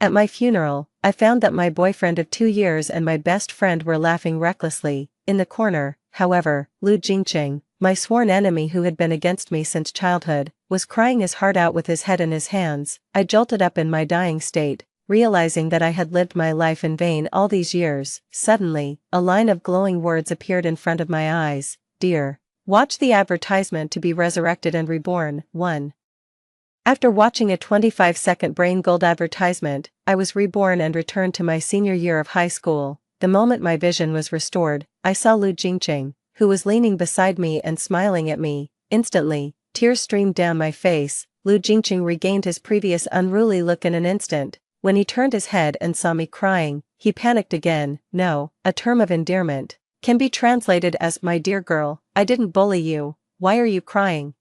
At my funeral, I found that my boyfriend of 2 years and my best friend were laughing recklessly. In the corner, however, Lu Jingqing, my sworn enemy who had been against me since childhood, was crying his heart out with his head in his hands. I jolted up in my dying state, realizing that I had lived my life in vain all these years. Suddenly, a line of glowing words appeared in front of my eyes. Dear, watch the advertisement to be resurrected and reborn. 1. After watching a 25-second brain gold advertisement, I was reborn and returned to my senior year of high school. The moment my vision was restored, I saw Lu Jingqing, who was leaning beside me and smiling at me. Instantly, tears streamed down my face. Lu Jingqing regained his previous unruly look in an instant. When he turned his head and saw me crying, he panicked again. No, a term of endearment, can be translated as, my dear girl, I didn't bully you, why are you crying?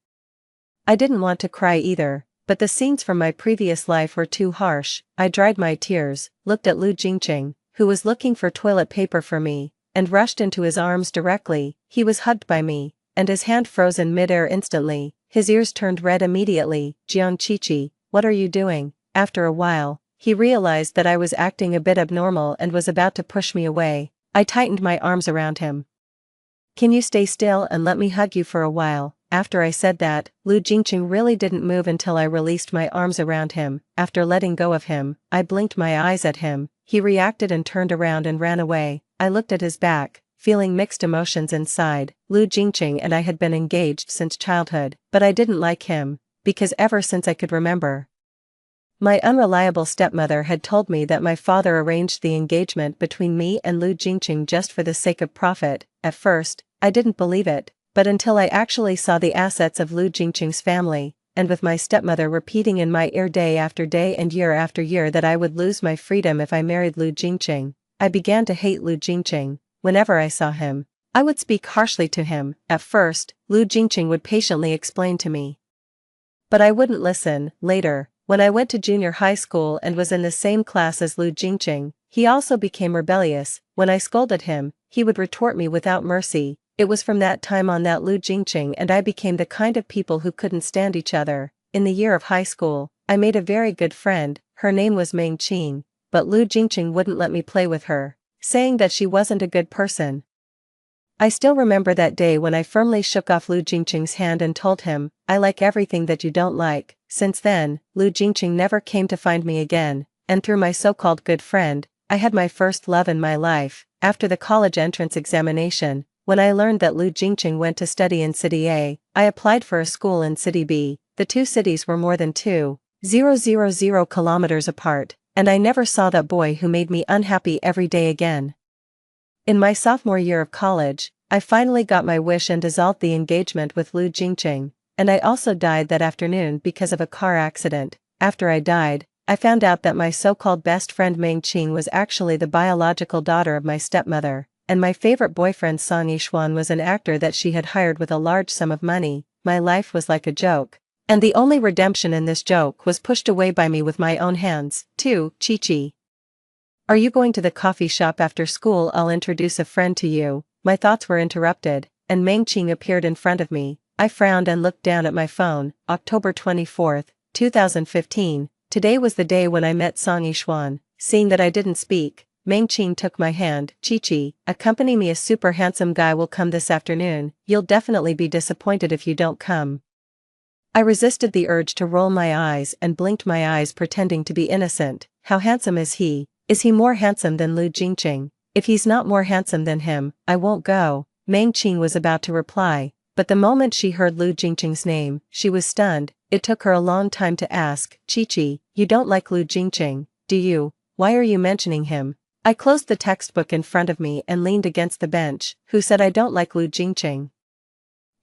I didn't want to cry either, but the scenes from my previous life were too harsh. I dried my tears, looked at Lu Jingqing, who was looking for toilet paper for me, and rushed into his arms directly. He was hugged by me, and his hand froze in midair instantly. His ears turned red immediately. Jiang Qiqi, what are you doing? After a while, he realized that I was acting a bit abnormal and was about to push me away. I tightened my arms around him. Can you stay still and let me hug you for a while? After I said that, Lu Jingqing really didn't move until I released my arms around him. After letting go of him, I blinked my eyes at him. He reacted and turned around and ran away. I looked at his back, feeling mixed emotions inside. Lu Jingqing and I had been engaged since childhood, but I didn't like him, because ever since I could remember, my unreliable stepmother had told me that my father arranged the engagement between me and Lu Jingqing just for the sake of profit. At first, I didn't believe it, but until I actually saw the assets of Lu Jingqing's family, and with my stepmother repeating in my ear day after day and year after year that I would lose my freedom if I married Lu Jingqing, I began to hate Lu Jingqing. Whenever I saw him, I would speak harshly to him. At first, Lu Jingqing would patiently explain to me, but I wouldn't listen. Later, when I went to junior high school and was in the same class as Lu Jingqing, he also became rebellious. When I scolded him, he would retort me without mercy. It was from that time on that Lu Jingqing and I became the kind of people who couldn't stand each other. In the year of high school, I made a very good friend. Her name was Meng Qing, but Lu Jingqing wouldn't let me play with her, saying that she wasn't a good person. I still remember that day when I firmly shook off Lu Jingqing's hand and told him, I like everything that you don't like. Since then, Lu Jingqing never came to find me again, and through my so-called good friend, I had my first love in my life. After the college entrance examination, when I learned that Lu Jingqing went to study in City A, I applied for a school in City B. The two cities were more than 2,000 kilometers apart, and I never saw that boy who made me unhappy every day again. In my sophomore year of college, I finally got my wish and dissolved the engagement with Lu Jingqing, and I also died that afternoon because of a car accident. After I died, I found out that my so-called best friend Meng Qing was actually the biological daughter of my stepmother, and my favorite boyfriend Song Yishuan was an actor that she had hired with a large sum of money. My life was like a joke, and the only redemption in this joke was pushed away by me with my own hands. 2. Qiqi. Are you going to the coffee shop after school? I'll introduce a friend to you. My thoughts were interrupted, and Meng Qing appeared in front of me. I frowned and looked down at my phone. October 24, 2015. Today was the day when I met Song Yishuan. Seeing that I didn't speak, Meng Qing took my hand. Qiqi, accompany me. A super handsome guy will come this afternoon. You'll definitely be disappointed if you don't come. I resisted the urge to roll my eyes and blinked my eyes pretending to be innocent. How handsome is he? Is he more handsome than Lu Jingqing? If he's not more handsome than him, I won't go. Meng Qing was about to reply, but the moment she heard Lu Jingqing's name, she was stunned. It took her a long time to ask, Qiqi, you don't like Lu Jingqing, do you? Why are you mentioning him? I closed the textbook in front of me and leaned against the bench. Who said I don't like Lu Jingqing?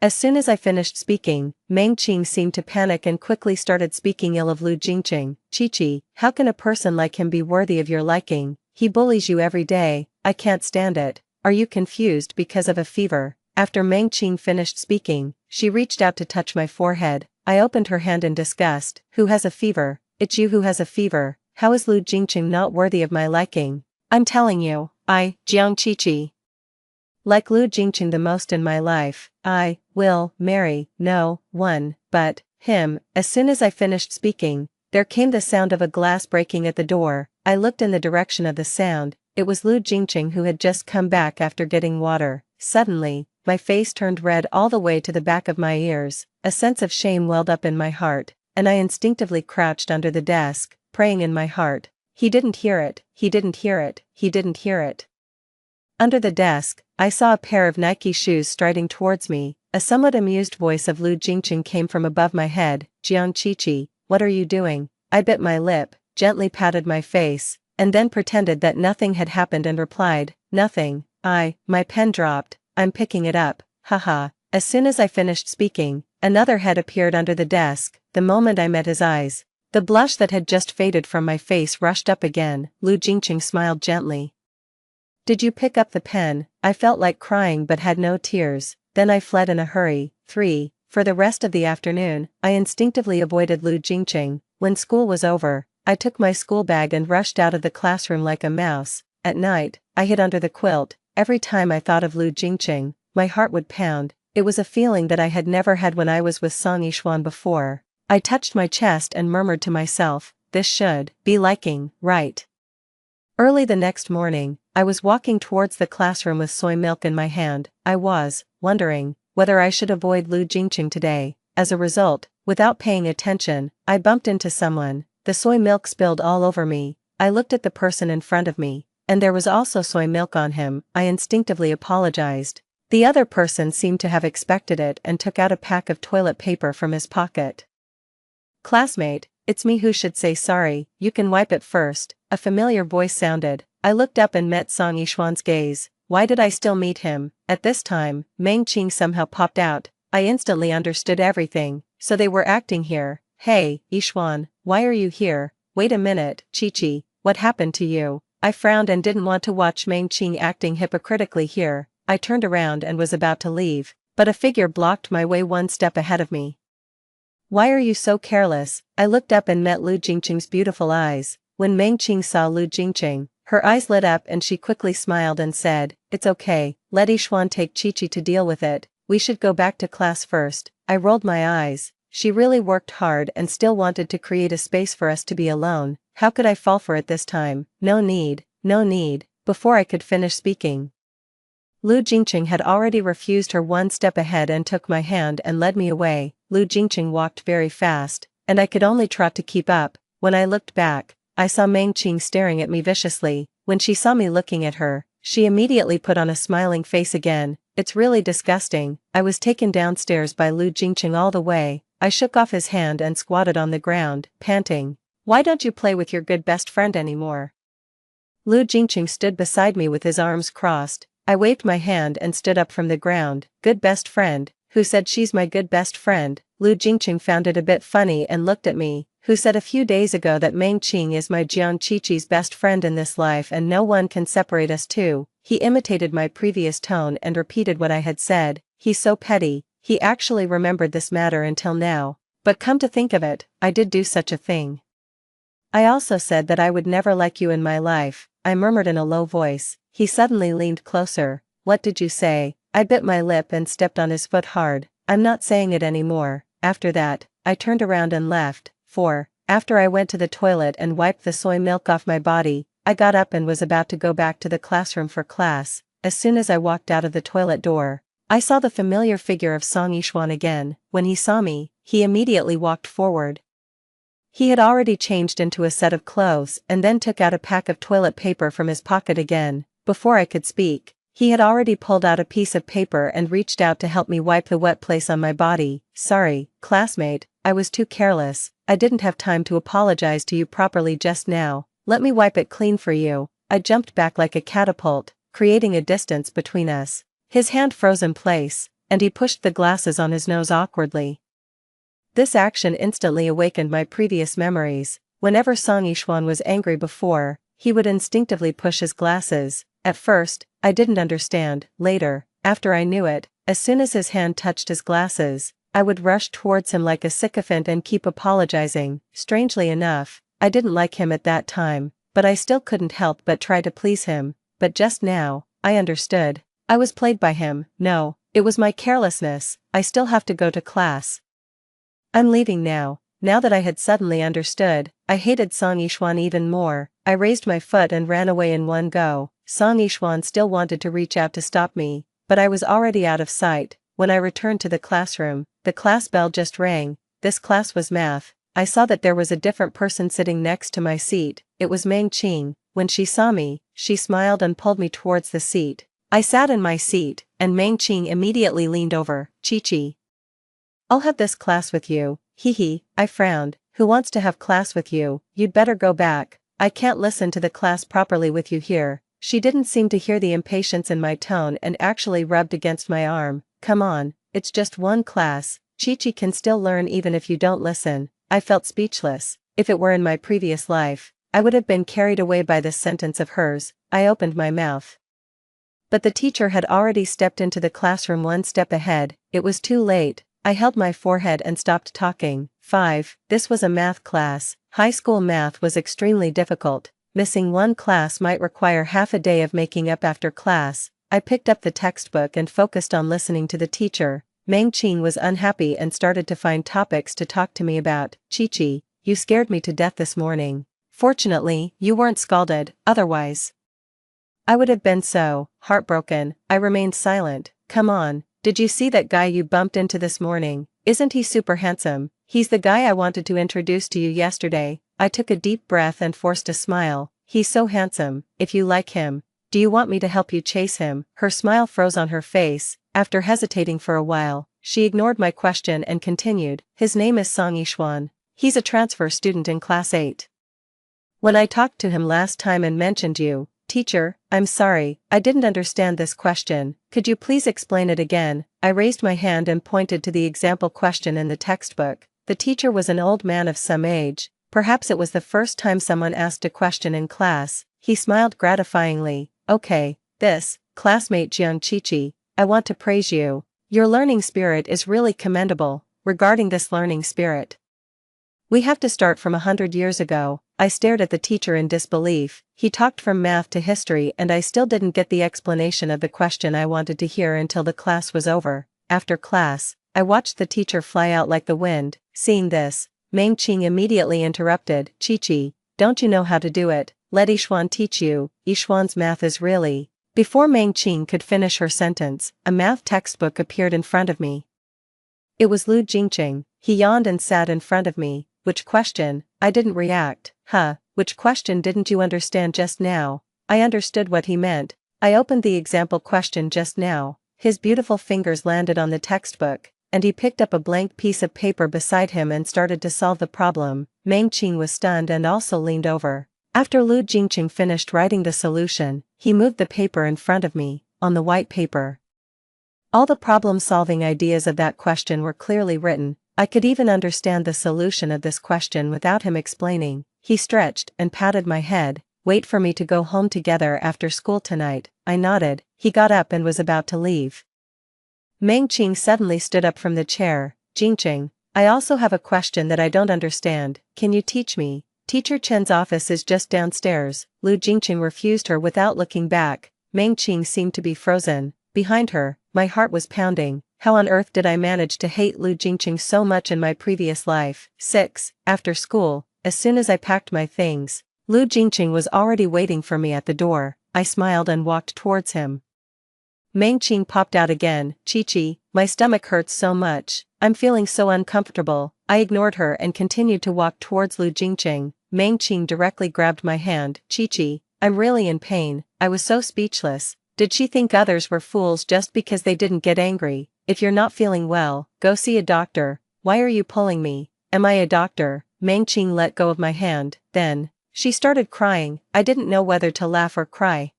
As soon as I finished speaking, Meng Qing seemed to panic and quickly started speaking ill of Lu Jingqing. Qiqi, how can a person like him be worthy of your liking? He bullies you every day. I can't stand it. Are you confused because of a fever? After Meng Qing finished speaking, she reached out to touch my forehead. I opened her hand in disgust. Who has a fever? It's you who has a fever. How is Lu Jingqing not worthy of my liking? I'm telling you, Jiang Qiqi, like Lu Jingqing the most in my life. I will marry no one but him. As soon as I finished speaking, There came the sound of a glass breaking at the door. I looked in the direction of the sound. It was Lu Jingqing, who had just come back after getting water. Suddenly, my face turned red all the way to the back of my ears. A sense of shame welled up in my heart, and I instinctively crouched under the desk, praying in my heart. He didn't hear it, he didn't hear it, he didn't hear it. Under the desk, I saw a pair of Nike shoes striding towards me. A somewhat amused voice of Lu Jingqing came from above my head. Jiang Qiqi, what are you doing? I bit my lip, gently patted my face, and then pretended that nothing had happened and replied, nothing. My pen dropped, I'm picking it up, haha. As soon as I finished speaking, another head appeared under the desk. The moment I met his eyes, the blush that had just faded from my face rushed up again. Lu Jingqing smiled gently. Did you pick up the pen? I felt like crying but had no tears. Then I fled in a hurry. 3. For the rest of the afternoon, I instinctively avoided Lu Jingqing. When school was over, I took my school bag and rushed out of the classroom like a mouse. At night, I hid under the quilt. Every time I thought of Lu Jingqing, my heart would pound. It was a feeling that I had never had when I was with Song Yishuan before. I touched my chest and murmured to myself, this should be liking, right? Early the next morning, I was walking towards the classroom with soy milk in my hand. I was wondering whether I should avoid Lu Jingqing today. As a result, without paying attention, I bumped into someone. The soy milk spilled all over me. I looked at the person in front of me, and there was also soy milk on him. I instinctively apologized. The other person seemed to have expected it and took out a pack of toilet paper from his pocket. Classmate, it's me who should say sorry, you can wipe it first. A familiar voice sounded. I looked up and met Song Yishuan's gaze. Why did I still meet him? At this time, Meng Qing somehow popped out. I instantly understood everything. So they were acting here. Hey, Yishuan, why are you here? Wait a minute, Qiqi, what happened to you? I frowned and didn't want to watch Meng Qing acting hypocritically here. I turned around and was about to leave, but a figure blocked my way one step ahead of me. Why are you so careless? I looked up and met Lu Jingqing's beautiful eyes. When Meng Qing saw Lu Jingqing, her eyes lit up and she quickly smiled and said, it's okay, let Yishuan take Qiqi to deal with it. We should go back to class first. I rolled my eyes. She really worked hard and still wanted to create a space for us to be alone. How could I fall for it this time? No need, no need. Before I could finish speaking, Lu Jingqing had already refused her one step ahead and took my hand and led me away. Lu Jingqing walked very fast, and I could only trot to keep up. When I looked back, I saw Meng Qing staring at me viciously. When she saw me looking at her, she immediately put on a smiling face again. It's really disgusting. I was taken downstairs by Lu Jingqing all the way. I shook off his hand and squatted on the ground, panting. Why don't you play with your good best friend anymore? Lu Jingqing stood beside me with his arms crossed. I waved my hand and stood up from the ground. Good best friend? Who said she's my good best friend? Lu Jingqing found it a bit funny and looked at me. Who said a few days ago that Meng Qing is my Jiang Qiqi's best friend in this life and no one can separate us two? He imitated my previous tone and repeated what I had said. He's so petty. He actually remembered this matter until now. But come to think of it, I did do such a thing. I also said that I would never like you in my life, I murmured in a low voice. He suddenly leaned closer. What did you say? I bit my lip and stepped on his foot hard. I'm not saying it anymore. After that, I turned around and left. 4. After I went to the toilet and wiped the soy milk off my body, I got up and was about to go back to the classroom for class. As soon as I walked out of the toilet door, I saw the familiar figure of Song Yishuan again. When he saw me, he immediately walked forward. He had already changed into a set of clothes and then took out a pack of toilet paper from his pocket again. Before I could speak, he had already pulled out a piece of paper and reached out to help me wipe the wet place on my body. Sorry, classmate, I was too careless. I didn't have time to apologize to you properly just now. Let me wipe it clean for you. I jumped back like a catapult, creating a distance between us. His hand froze in place, and he pushed the glasses on his nose awkwardly. This action instantly awakened my previous memories. Whenever Song Yishuan was angry before, he would instinctively push his glasses. At first, I didn't understand. Later, after I knew it, as soon as his hand touched his glasses, I would rush towards him like a sycophant and keep apologizing. Strangely enough, I didn't like him at that time, but I still couldn't help but try to please him. But just now, I understood. I was played by him. No, it was my carelessness. I still have to go to class. I'm leaving now. Now that I had suddenly understood, I hated Song Yishuan even more. I raised my foot and ran away in one go. Song Yishuan still wanted to reach out to stop me, but I was already out of sight. When I returned to the classroom, the class bell just rang. This class was math. I saw that there was a different person sitting next to my seat. It was Meng Qing. When she saw me, she smiled and pulled me towards the seat. I sat in my seat, and Meng Qing immediately leaned over. Chi-Chi. I'll have this class with you. Hee. I frowned. Who wants to have class with you? You'd better go back. I can't listen to the class properly with you here. She didn't seem to hear the impatience in my tone and actually rubbed against my arm. Come on, it's just one class. Chi-Chi can still learn even if you don't listen. I felt speechless. If it were in my previous life, I would have been carried away by this sentence of hers. I opened my mouth. But the teacher had already stepped into the classroom one step ahead. It was too late. I held my forehead and stopped talking. 5. This was a math class. High school math was extremely difficult. Missing one class might require half a day of making up after class. I picked up the textbook and focused on listening to the teacher. Meng Qing was unhappy and started to find topics to talk to me about. Chi-Chi, you scared me to death this morning. Fortunately, you weren't scalded, otherwise I would have been so heartbroken. I remained silent. Come on, did you see that guy you bumped into this morning? Isn't he super handsome? He's the guy I wanted to introduce to you yesterday. I took a deep breath and forced a smile. He's so handsome. If you like him, do you want me to help you chase him? Her smile froze on her face. After hesitating for a while, she ignored my question and continued. His name is Song Yishuan. He's a transfer student in class 8. When I talked to him last time and mentioned you, teacher, I'm sorry, I didn't understand this question. Could you please explain it again? I raised my hand and pointed to the example question in the textbook. The teacher was an old man of some age. Perhaps it was the first time someone asked a question in class. He smiled gratifyingly. Okay, this, classmate Jiang Chi-Chi, I want to praise you. Your learning spirit is really commendable. Regarding this learning spirit, we have to start from 100 years ago. I stared at the teacher in disbelief. He talked from math to history and I still didn't get the explanation of the question I wanted to hear until the class was over. After class, I watched the teacher fly out like the wind. Seeing this, Meng Qing immediately interrupted. Chi-Chi, don't you know how to do it? Let Yishuan teach you. Yishuan's math is really... Before Meng Qing could finish her sentence, a math textbook appeared in front of me. It was Lu Jingqing. He yawned and sat in front of me. Which question? I didn't react. Which question didn't you understand just now? I understood what he meant. I opened the example question just now. His beautiful fingers landed on the textbook, and he picked up a blank piece of paper beside him and started to solve the problem. Meng Qing was stunned and also leaned over. After Lu Jingqing finished writing the solution, he moved the paper in front of me. On the white paper, all the problem-solving ideas of that question were clearly written. I could even understand the solution of this question without him explaining. He stretched and patted my head. Wait for me to go home together after school tonight. I nodded. He got up and was about to leave. Meng Qing suddenly stood up from the chair. Jingqing, I also have a question that I don't understand. Can you teach me? Teacher Chen's office is just downstairs. Lu Jingqing refused her without looking back. Meng Qing seemed to be frozen. Behind her, my heart was pounding. How on earth did I manage to hate Lu Jingqing so much in my previous life? 6. After school, as soon as I packed my things, Lu Jingqing was already waiting for me at the door. I smiled and walked towards him. Meng Qing popped out again. Chi-Chi, my stomach hurts so much. I'm feeling so uncomfortable. I ignored her and continued to walk towards Lu Jingqing. Meng Qing directly grabbed my hand. Chi-Chi, I'm really in pain. I was so speechless. Did she think others were fools just because they didn't get angry? If you're not feeling well, go see a doctor. Why are you pulling me? Am I a doctor? Meng Qing let go of my hand. Then, she started crying. I didn't know whether to laugh or cry.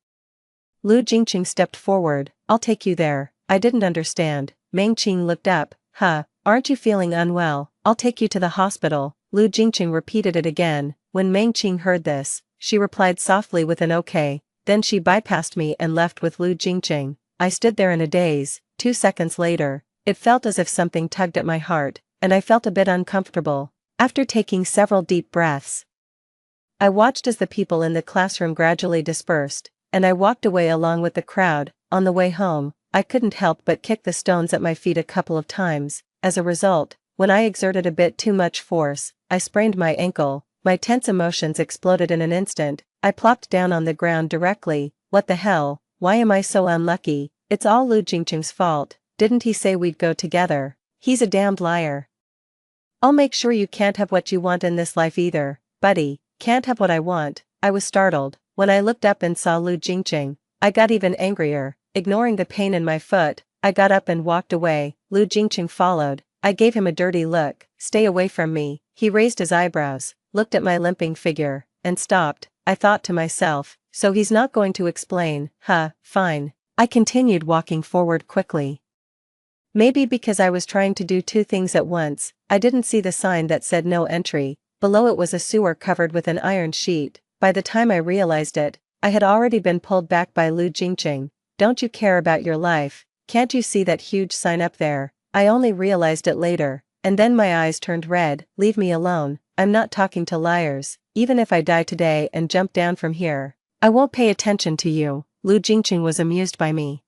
Lu Jingqing stepped forward. I'll take you there. I didn't understand. Meng Qing looked up. Aren't you feeling unwell? I'll take you to the hospital. Lu Jingqing repeated it again. When Meng Qing heard this, she replied softly with an okay. Then she bypassed me and left with Lu Jingqing. I stood there in a daze. 2 seconds later, it felt as if something tugged at my heart, and I felt a bit uncomfortable. After taking several deep breaths, I watched as the people in the classroom gradually dispersed, and I walked away along with the crowd. On the way home, I couldn't help but kick the stones at my feet a couple of times. As a result, when I exerted a bit too much force, I sprained my ankle. My tense emotions exploded in an instant. I plopped down on the ground directly. What the hell? Why am I so unlucky? It's all Lu Jingqing's fault. Didn't he say we'd go together? He's a damned liar. I'll make sure you can't have what you want in this life either, buddy. Can't have what I want. I was startled. When I looked up and saw Lu Jingqing, I got even angrier. Ignoring the pain in my foot, I got up and walked away. Lu Jingqing followed. I gave him a dirty look. Stay away from me. He raised his eyebrows, looked at my limping figure, and stopped. I thought to myself, so he's not going to explain, huh, fine. I continued walking forward quickly. Maybe because I was trying to do two things at once, I didn't see the sign that said no entry. Below it was a sewer covered with an iron sheet. By the time I realized it, I had already been pulled back by Lu Jingqing. Don't you care about your life? Can't you see that huge sign up there? I only realized it later, and then my eyes turned red. Leave me alone. I'm not talking to liars. Even if I die today and jump down from here, I won't pay attention to you. Lu Jingqing was amused by me.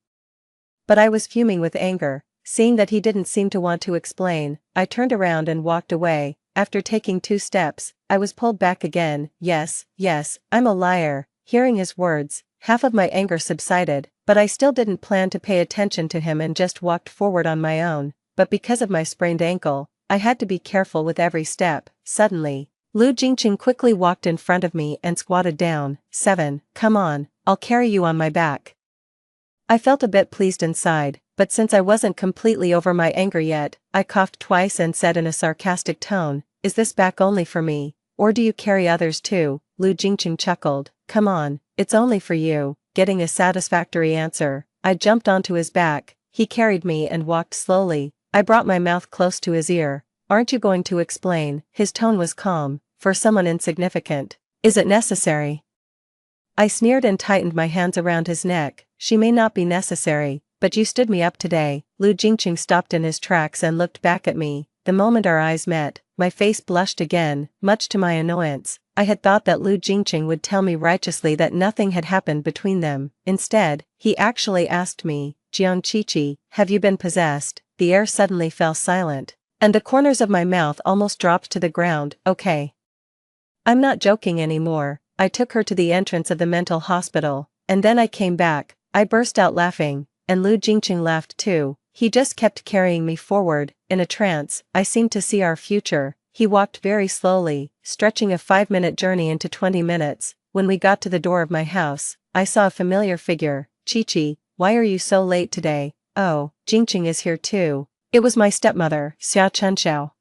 But I was fuming with anger. Seeing that he didn't seem to want to explain, I turned around and walked away. After taking 2 steps, I was pulled back again. Yes, I'm a liar. Hearing his words, half of my anger subsided, but I still didn't plan to pay attention to him and just walked forward on my own. But because of my sprained ankle, I had to be careful with every step. Suddenly, Lu Jingqing quickly walked in front of me and squatted down. 7, come on, I'll carry you on my back. I felt a bit pleased inside, but since I wasn't completely over my anger yet, I coughed twice and said in a sarcastic tone, is this back only for me, or do you carry others too? Lu Jingqing chuckled, come on, it's only for you. Getting a satisfactory answer, I jumped onto his back. He carried me and walked slowly. I brought my mouth close to his ear. Aren't you going to explain? His tone was calm, for someone insignificant. Is it necessary? I sneered and tightened my hands around his neck. She may not be necessary, but you stood me up today. Lu Jingqing stopped in his tracks and looked back at me. The moment our eyes met, my face blushed again, much to my annoyance. I had thought that Lu Jingqing would tell me righteously that nothing had happened between them. Instead, he actually asked me, Jiang Qiqi, have you been possessed? The air suddenly fell silent, and the corners of my mouth almost dropped to the ground. Okay. I'm not joking anymore. I took her to the entrance of the mental hospital, and then I came back. I burst out laughing, and Lu Jingqing laughed too. He just kept carrying me forward. In a trance, I seemed to see our future. He walked very slowly, stretching a 5-minute journey into 20 minutes. When we got to the door of my house, I saw a familiar figure. Qiqi, why are you so late today? Oh, Jingqing is here too. It was my stepmother, Xia Chenxiao.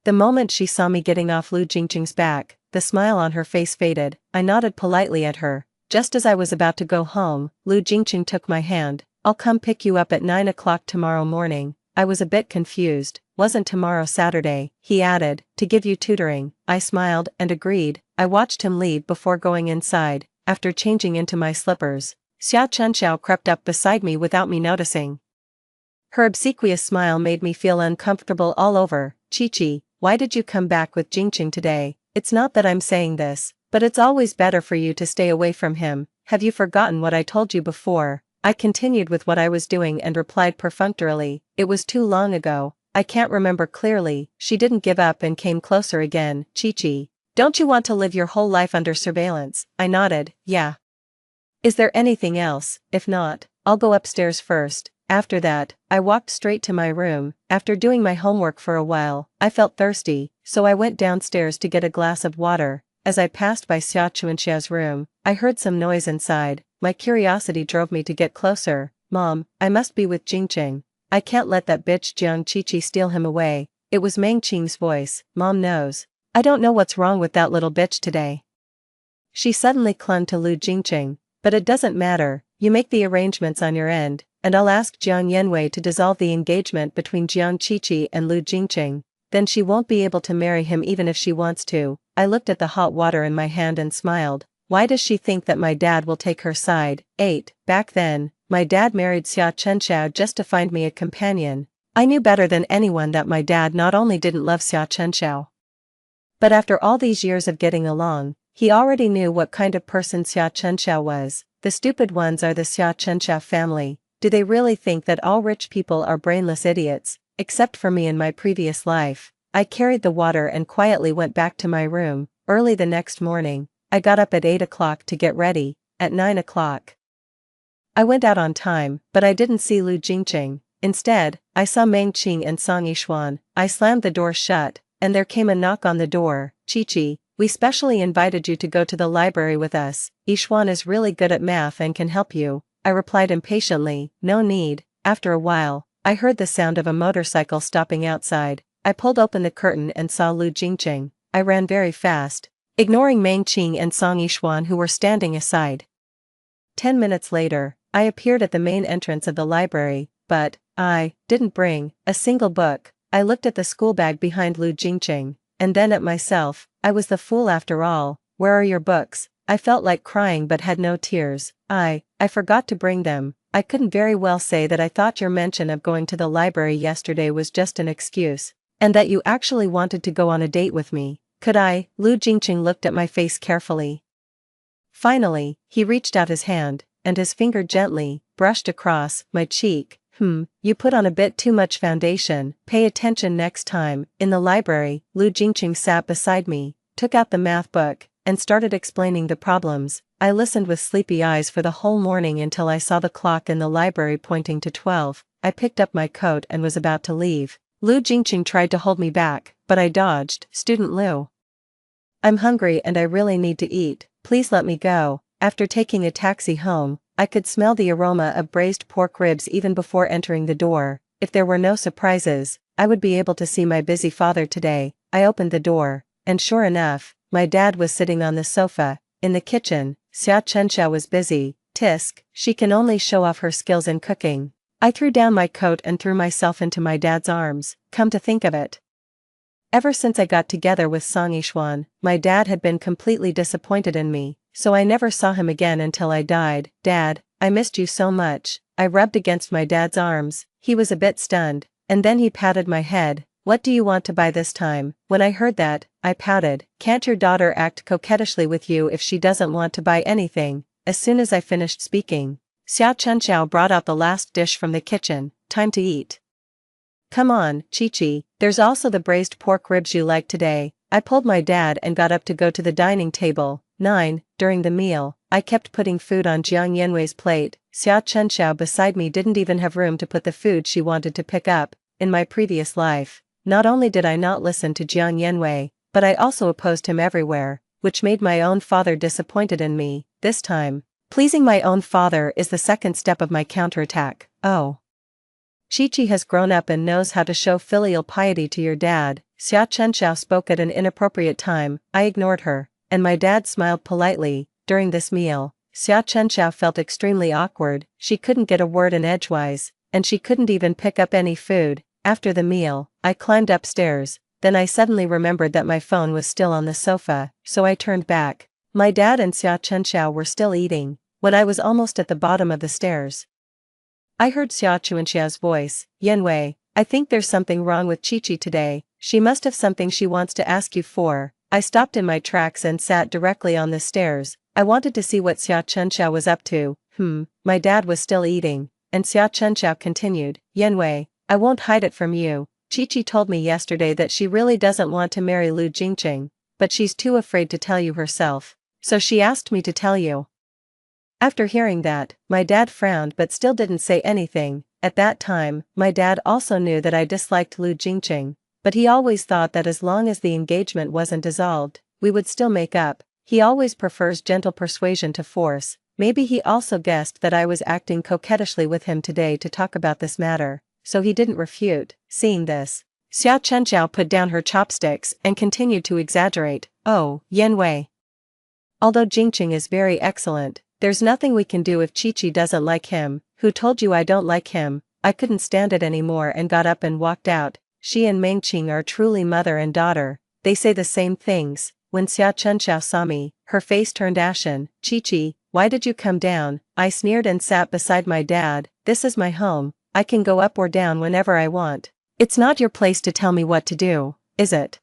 The moment she saw me getting off Lu Jingqing's back, the smile on her face faded. I nodded politely at her. Just as I was about to go home, Lu Jingqing took my hand. I'll come pick you up at 9 o'clock tomorrow morning. I was a bit confused. Wasn't tomorrow Saturday? He added, to give you tutoring. I smiled and agreed. I watched him leave before going inside. After changing into my slippers, Xia Chenxiao crept up beside me without me noticing. Her obsequious smile made me feel uncomfortable all over. Qiqi, why did you come back with Jingqing today? It's not that I'm saying this, but it's always better for you to stay away from him. Have you forgotten what I told you before? I continued with what I was doing and replied perfunctorily, it was too long ago. I can't remember clearly. She didn't give up and came closer again. Qiqi, don't you want to live your whole life under surveillance? I nodded, yeah. Is there anything else? If not, I'll go upstairs first. After that, I walked straight to my room. After doing my homework for a while, I felt thirsty, so I went downstairs to get a glass of water. As I passed by Xia Chuanxia's room, I heard some noise inside. My curiosity drove me to get closer. Mom, I must be with Jingqing. I can't let that bitch Jiang Qiqi steal him away. It was Meng Qing's voice. Mom knows. I don't know what's wrong with that little bitch today. She suddenly clung to Lu Jingqing. But it doesn't matter. You make the arrangements on your end, and I'll ask Jiang Yanwei to dissolve the engagement between Jiang Qiqi and Lu Jingqing. Then she won't be able to marry him even if she wants to. I looked at the hot water in my hand and smiled. Why does she think that my dad will take her side? 8. Back then, my dad married Xia Chenxiao just to find me a companion. I knew better than anyone that my dad not only didn't love Xia Chenxiao, but after all these years of getting along, he already knew what kind of person Xia Chenxiao was. The stupid ones are the Xia Chenxiao family. Do they really think that all rich people are brainless idiots? except for me in my previous life. I carried the water and quietly went back to my room. Early the next morning, I got up at 8 o'clock to get ready. At 9 o'clock, I went out on time, but I didn't see Lu Jingqing. Instead, I saw Meng Qing and Song Yishuan. I slammed the door shut, and there came a knock on the door. Chi, we specially invited you to go to the library with us. Yishuan is really good at math and can help you. I replied impatiently, no need. After a while, I heard the sound of a motorcycle stopping outside. I pulled open the curtain and saw Lu Jingqing. I ran very fast, ignoring Meng Qing and Song Yishuan who were standing aside. 10 minutes later, I appeared at the main entrance of the library, but I didn't bring a single book. I looked at the school bag behind Lu Jingqing, and then at myself. I was the fool after all. Where are your books? I felt like crying but had no tears. I forgot to bring them. I couldn't very well say that I thought your mention of going to the library yesterday was just an excuse, and that you actually wanted to go on a date with me. Could I? Lu Jingqing looked at my face carefully. Finally, he reached out his hand, and his finger gently brushed across my cheek. You put on a bit too much foundation. Pay attention next time. In the library, Lu Jingqing sat beside me, took out the math book, and started explaining the problems. I listened with sleepy eyes for the whole morning until I saw the clock in the library pointing to 12. I picked up my coat and was about to leave. Lu Jingqing tried to hold me back, but I dodged. Student Lu, I'm hungry and I really need to eat. Please let me go. After taking a taxi home, I could smell the aroma of braised pork ribs even before entering the door. If there were no surprises, I would be able to see my busy father today. I opened the door, and sure enough, my dad was sitting on the sofa. In the kitchen, Xia Chenxiao was busy. Tisk, she can only show off her skills in cooking. I threw down my coat and threw myself into my dad's arms. Come to think of it, ever since I got together with Song Yishuan, my dad had been completely disappointed in me, so I never saw him again until I died. Dad, I missed you so much. I rubbed against my dad's arms. He was a bit stunned, and then he patted my head. What do you want to buy this time? When I heard that, I pouted. Can't your daughter act coquettishly with you if she doesn't want to buy anything? As soon as I finished speaking, Xia Chenxiao brought out the last dish from the kitchen. Time to eat. Come on, Chi, there's also the braised pork ribs you like today. I pulled my dad and got up to go to the dining table. 9. During the meal, I kept putting food on Jiang Yanwei's plate. Xia Chenxiao beside me didn't even have room to put the food she wanted to pick up. In my previous life, not only did I not listen to Jiang Yanwei, but I also opposed him everywhere, which made my own father disappointed in me. This time, pleasing my own father is the second step of my counterattack. Oh, Chi has grown up and knows how to show filial piety to your dad. Xia Chenxiao spoke at an inappropriate time. I ignored her, and my dad smiled politely. During this meal, Xia Chenxiao felt extremely awkward. She couldn't get a word in edgewise, and she couldn't even pick up any food. After the meal, I climbed upstairs. Then I suddenly remembered that my phone was still on the sofa, so I turned back. My dad and Xia Chenxiao were still eating. When I was almost at the bottom of the stairs, I heard Xia Chenxiao's voice. Yanwei, I think there's something wrong with Chi today. She must have something she wants to ask you for. I stopped in my tracks and sat directly on the stairs. I wanted to see what Xia Chenxiao was up to. My dad was still eating, and Xia Chenxiao continued. Yanwei, I won't hide it from you. Chi told me yesterday that she really doesn't want to marry Lu Jingqing, but she's too afraid to tell you herself, so she asked me to tell you. After hearing that, my dad frowned but still didn't say anything. At that time, my dad also knew that I disliked Lu Jingqing, but he always thought that as long as the engagement wasn't dissolved, we would still make up. He always prefers gentle persuasion to force. Maybe he also guessed that I was acting coquettishly with him today to talk about this matter, so he didn't refute. Seeing this, Xia Chenxiao put down her chopsticks and continued to exaggerate. Oh, Yanwei, although Jingqing is very excellent, there's nothing we can do if Chi doesn't like him. Who told you I don't like him? I couldn't stand it anymore and got up and walked out. She and Meng Qing are truly mother and daughter. They say the same things. When Xia Chenxiao saw me, her face turned ashen. Chi, why did you come down? I sneered and sat beside my dad. This is my home. I can go up or down whenever I want. It's not your place to tell me what to do, is it?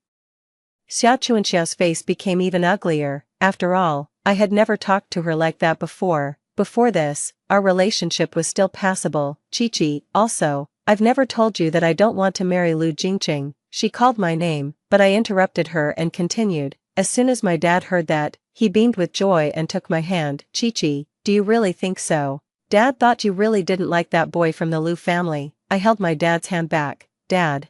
Xia Chenxiao's face became even uglier. After all, I had never talked to her like that before. Before this, our relationship was still passable. Chi, also, I've never told you that I don't want to marry Lu Jingqing." She called my name, but I interrupted her and continued. As soon as my dad heard that, he beamed with joy and took my hand. "Chi-Chi, do you really think so? Dad thought you really didn't like that boy from the Lu family." I held my dad's hand back. "Dad,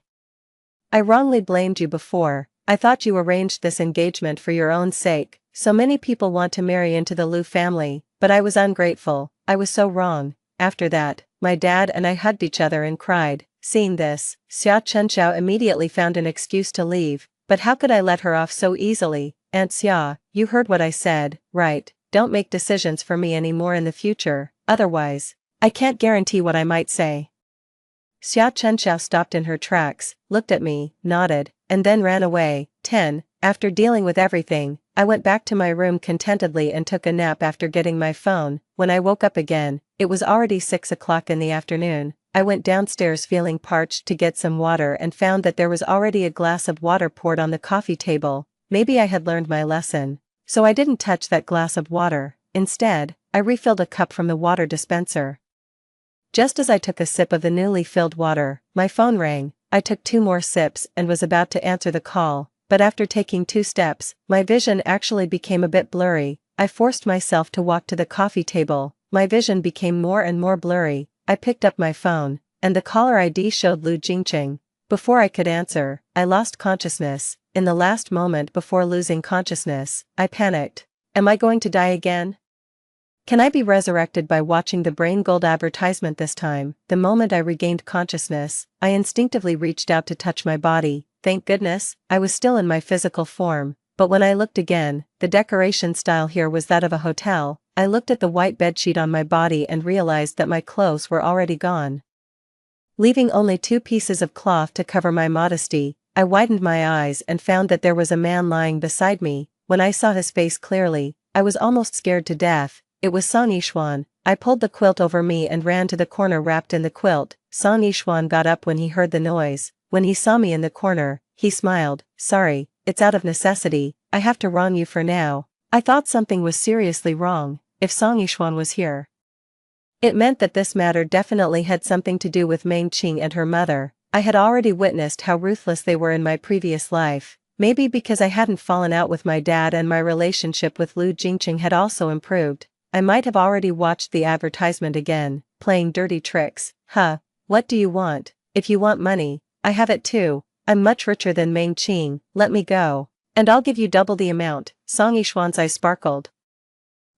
I wrongly blamed you before. I thought you arranged this engagement for your own sake. So many people want to marry into the Lu family, but I was ungrateful. I was so wrong." After that, my dad and I hugged each other and cried. Seeing this, Xia Chenxiao immediately found an excuse to leave, but how could I let her off so easily? "Aunt Xia, you heard what I said, right? Don't make decisions for me anymore in the future, otherwise, I can't guarantee what I might say." Xia Chenxiao stopped in her tracks, looked at me, nodded, and then ran away. 10. After dealing with everything, I went back to my room contentedly and took a nap after getting my phone. When I woke up again, it was already 6 o'clock in the afternoon. I went downstairs feeling parched to get some water and found that there was already a glass of water poured on the coffee table. Maybe I had learned my lesson. So I didn't touch that glass of water. Instead, I refilled a cup from the water dispenser. Just as I took a sip of the newly filled water, my phone rang. I took 2 more sips and was about to answer the call, but after taking 2 steps, my vision actually became a bit blurry. I forced myself to walk to the coffee table. My vision became more and more blurry. I picked up my phone, and the caller ID showed Lu Jingqing. Before I could answer, I lost consciousness. In the last moment before losing consciousness, I panicked. Am I going to die again? Can I be resurrected by watching the Brain Gold advertisement this time? The moment I regained consciousness, I instinctively reached out to touch my body. Thank goodness, I was still in my physical form, but when I looked again, the decoration style here was that of a hotel. I looked at the white bedsheet on my body and realized that my clothes were already gone. Leaving only 2 pieces of cloth to cover my modesty, I widened my eyes and found that there was a man lying beside me. When I saw his face clearly, I was almost scared to death. It was Song Yishuan. I pulled the quilt over me and ran to the corner wrapped in the quilt. Song Yishuan got up when he heard the noise. When he saw me in the corner, he smiled. "Sorry, it's out of necessity. I have to wrong you for now." I thought something was seriously wrong. If Song Yishuan was here, it meant that this matter definitely had something to do with Meng Qing and her mother. I had already witnessed how ruthless they were in my previous life. Maybe because I hadn't fallen out with my dad and my relationship with Lu Jingqing had also improved. I might have already watched the advertisement again, playing dirty tricks. Huh, what do you want? If you want money, I have it too. I'm much richer than Meng Qing. Let me go, and I'll give you double the amount. Song Yishuan's eyes sparkled.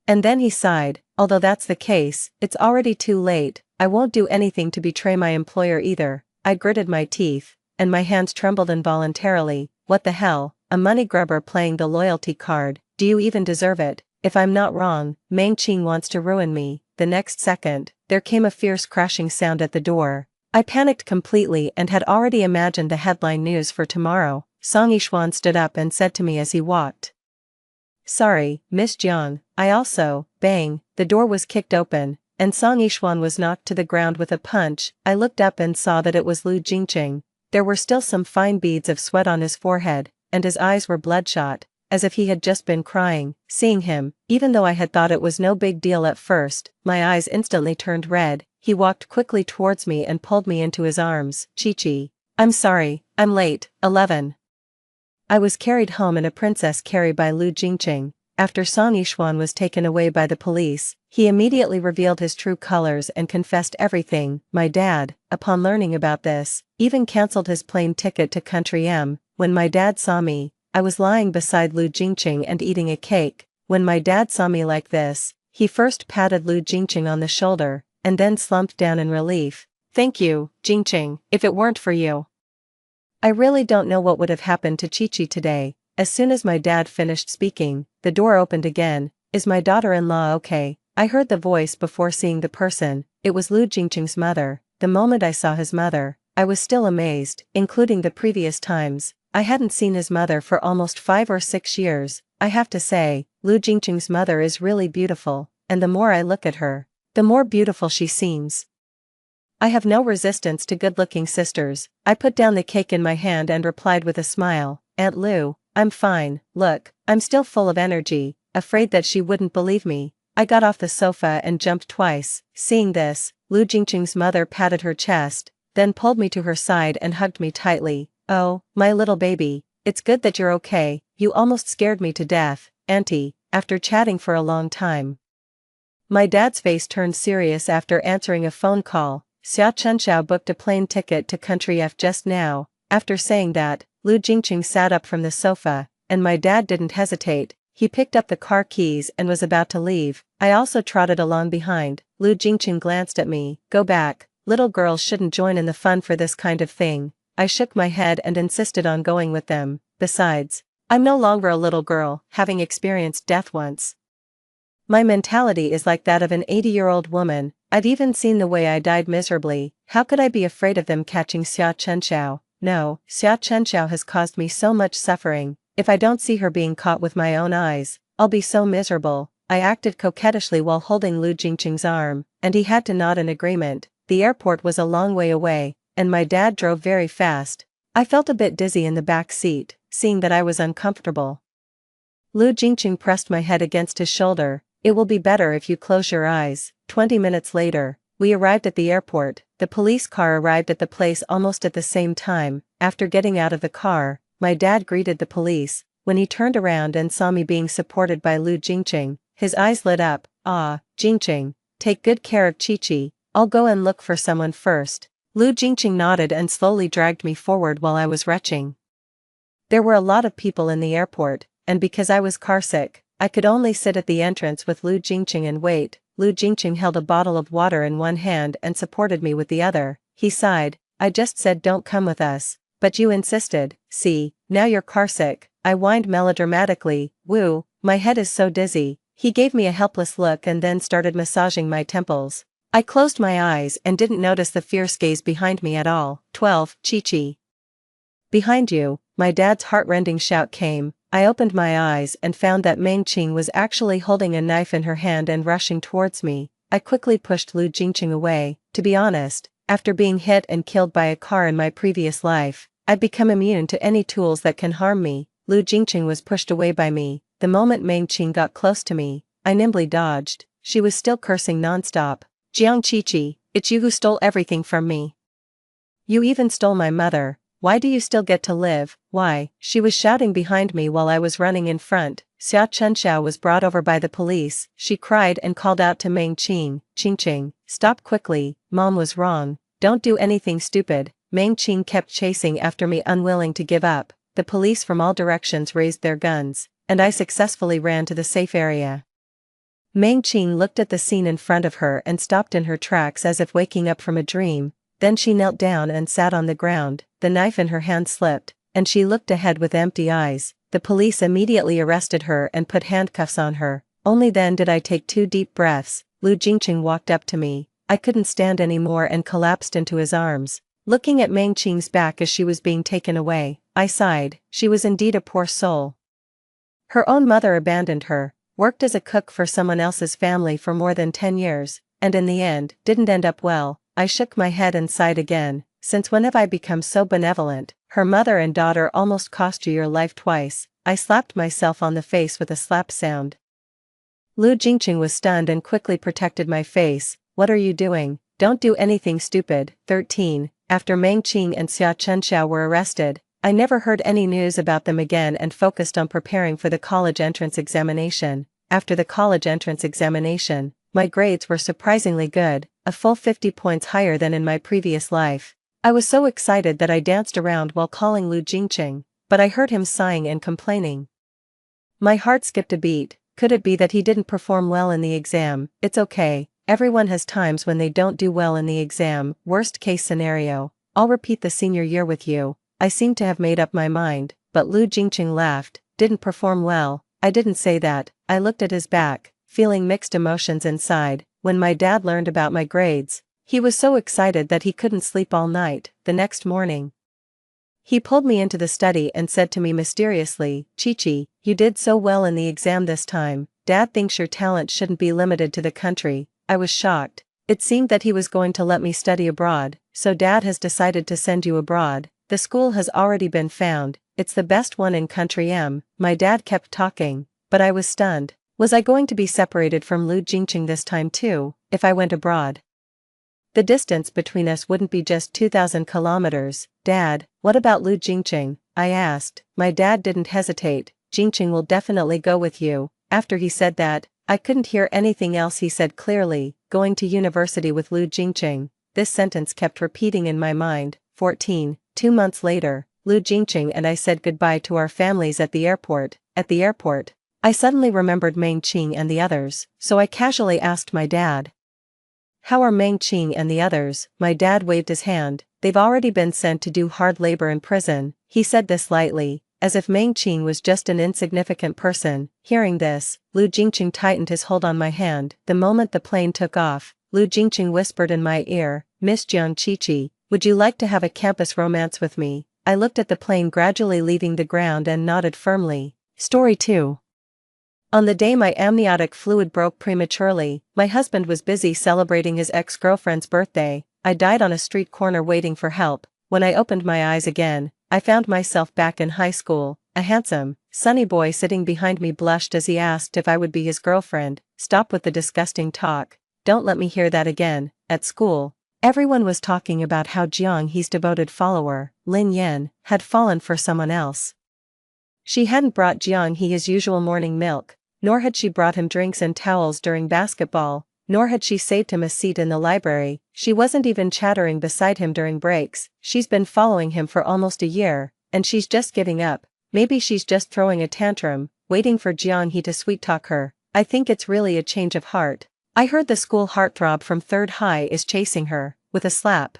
And then he sighed. Although that's the case, it's already too late. I won't do anything to betray my employer either. I gritted my teeth, and my hands trembled involuntarily. What the hell? A money grubber playing the loyalty card. Do you even deserve it? If I'm not wrong, Meng Qing wants to ruin me. The next second, there came a fierce crashing sound at the door. I panicked completely and had already imagined the headline news for tomorrow. Song Yishuan stood up and said to me as he walked. "Sorry, Miss Jiang, I also." Bang, the door was kicked open, and Song Yishuan was knocked to the ground with a punch. I looked up and saw that it was Lu Jingqing. There were still some fine beads of sweat on his forehead, and his eyes were bloodshot, as if he had just been crying. Seeing him, even though I had thought it was no big deal at first, my eyes instantly turned red. He walked quickly towards me and pulled me into his arms. "Chi-Chi, I'm sorry, I'm late." 11. I was carried home in a princess carry by Lu Jingqing. After Song Yishuan was taken away by the police, he immediately revealed his true colors and confessed everything. My dad, upon learning about this, even cancelled his plane ticket to Country M. When my dad saw me, I was lying beside Lu Jingqing and eating a cake. When my dad saw me like this, he first patted Lu Jingqing on the shoulder, and then slumped down in relief. "Thank you, Jingqing. If it weren't for you, I really don't know what would have happened to Chi-Chi today." As soon as my dad finished speaking, the door opened again. "Is my daughter-in-law okay?" I heard the voice before seeing the person. It was Lu Jingqing's mother. The moment I saw his mother, I was still amazed, including the previous times. I hadn't seen his mother for almost 5 or 6 years. I have to say, Lu Jingqing's mother is really beautiful, and the more I look at her, the more beautiful she seems. I have no resistance to good-looking sisters. I put down the cake in my hand and replied with a smile, "Aunt Lu, I'm fine. Look, I'm still full of energy." Afraid that she wouldn't believe me, I got off the sofa and jumped twice. Seeing this, Lu Jingqing's mother patted her chest. then pulled me to her side and hugged me tightly. "Oh, my little baby, it's good that you're okay, you almost scared me to death, Auntie," after chatting for a long time. My dad's face turned serious after answering a phone call. Xia Chenxiao booked a plane ticket to Country F just now. After saying that, Lu Jingqing sat up from the sofa, and my dad didn't hesitate. He picked up the car keys and was about to leave. I also trotted along behind. Lu Jingqing glanced at me. "Go back, little girls shouldn't join in the fun for this kind of thing." I shook my head and insisted on going with them. Besides, I'm no longer a little girl, having experienced death once. My mentality is like that of an 80-year-old woman. I'd even seen the way I died miserably. How could I be afraid of them catching Xia Chenxiao? No, Xia Chenxiao has caused me so much suffering. If I don't see her being caught with my own eyes, I'll be so miserable. I acted coquettishly while holding Lu Jingqing's arm, and he had to nod in agreement. The airport was a long way away, and my dad drove very fast. I felt a bit dizzy in the back seat, seeing that I was uncomfortable. Lu Jingqing pressed my head against his shoulder. "It will be better if you close your eyes." 20 minutes later, we arrived at the airport. The police car arrived at the place almost at the same time. After getting out of the car, my dad greeted the police. When he turned around and saw me being supported by Lu Jingqing, his eyes lit up. "Ah, Jingqing, take good care of Chi-Chi. I'll go and look for someone first." Lu Jingqing nodded and slowly dragged me forward while I was retching. There were a lot of people in the airport, and because I was carsick, I could only sit at the entrance with Lu Jingqing and wait. Lu Jingqing held a bottle of water in one hand and supported me with the other. He sighed. "I just said don't come with us, but you insisted. See, now you're carsick." I whined melodramatically. "Woo, my head is so dizzy." He gave me a helpless look and then started massaging my temples. I closed my eyes and didn't notice the fierce gaze behind me at all. 12. Chi-Chi. "Behind you," my dad's heart-rending shout came. I opened my eyes and found that Meng Qing was actually holding a knife in her hand and rushing towards me. I quickly pushed Lu Jingqing away. To be honest, after being hit and killed by a car in my previous life, I'd become immune to any tools that can harm me. Lu Jingqing was pushed away by me. The moment Meng Qing got close to me, I nimbly dodged. She was still cursing non-stop. "Jiang Chi-Chi, it's you who stole everything from me. You even stole my mother. Why do you still get to live? Why?" She was shouting behind me while I was running in front. Xia Chenxiao was brought over by the police. She cried and called out to Meng Qing. "Qingqing, stop quickly, Mom was wrong. Don't do anything stupid." Meng Qing kept chasing after me, unwilling to give up. The police from all directions raised their guns, and I successfully ran to the safe area. Meng Qing looked at the scene in front of her and stopped in her tracks as if waking up from a dream. Then she knelt down and sat on the ground. The knife in her hand slipped, and she looked ahead with empty eyes. The police immediately arrested her and put handcuffs on her. Only then did I take 2 deep breaths. Lu Jingqing walked up to me. I couldn't stand anymore and collapsed into his arms. Looking at Meng Qing's back as she was being taken away, I sighed. She was indeed a poor soul. Her own mother abandoned her, worked as a cook for someone else's family for more than 10 years, and in the end, didn't end up well. I shook my head and sighed again. Since when have I become so benevolent? Her mother and daughter almost cost you your life twice. I slapped myself on the face with a slap sound. Lu Jingqing was stunned and quickly protected my face. "What are you doing? Don't do anything stupid." 13. After Meng Qing and Xia Chenxiao were arrested, I never heard any news about them again and focused on preparing for the college entrance examination. After the college entrance examination, my grades were surprisingly good, a full 50 points higher than in my previous life. I was so excited that I danced around while calling Lu Jingqing, but I heard him sighing and complaining. My heart skipped a beat. Could it be that he didn't perform well in the exam? It's okay, everyone has times when they don't do well in the exam. Worst case scenario, I'll repeat the senior year with you. I seemed to have made up my mind, but Lu Jingqing laughed. "Didn't perform well? I didn't say that." I looked at his back, feeling mixed emotions inside. When my dad learned about my grades, he was so excited that he couldn't sleep all night. The next morning, he pulled me into the study and said to me mysteriously, "Chi-Chi, you did so well in the exam this time. Dad thinks your talent shouldn't be limited to the country." I was shocked. It seemed that he was going to let me study abroad. "So Dad has decided to send you abroad. The school has already been found. It's the best one in Country M." My dad kept talking, but I was stunned. Was I going to be separated from Lu Jingqing this time too, if I went abroad? The distance between us wouldn't be just 2,000 kilometers. Dad, what about Lu Jingqing? I asked. My dad didn't hesitate. Jingqing will definitely go with you. After he said that, I couldn't hear anything else he said clearly. Going to university with Lu Jingqing. This sentence kept repeating in my mind. 14. 2 months later, Lu Jingqing and I said goodbye to our families at the airport. At the airport, I suddenly remembered Meng Qing and the others, so I casually asked my dad. How are Meng Qing and the others? My dad waved his hand. They've already been sent to do hard labor in prison. He said this lightly, as if Meng Qing was just an insignificant person. Hearing this, Lu Jingqing tightened his hold on my hand. The moment the plane took off, Lu Jingqing whispered in my ear, Miss Jiang Qiqi, would you like to have a campus romance with me? I looked at the plane gradually leaving the ground and nodded firmly. Story 2. On the day my amniotic fluid broke prematurely, my husband was busy celebrating his ex-girlfriend's birthday. I died on a street corner waiting for help. When I opened my eyes again, I found myself back in high school. A handsome, sunny boy sitting behind me blushed as he asked if I would be his girlfriend. Stop with the disgusting talk. Don't let me hear that again. At school, everyone was talking about how Jiang He's devoted follower, Lin Yan, had fallen for someone else. She hadn't brought Jiang He his usual morning milk, nor had she brought him drinks and towels during basketball, nor had she saved him a seat in the library. She wasn't even chattering beside him during breaks. She's been following him for almost a year, and she's just giving up. Maybe she's just throwing a tantrum, waiting for Jiang He to sweet-talk her. I think it's really a change of heart. I heard the school heartthrob from Third High is chasing her, with a slap.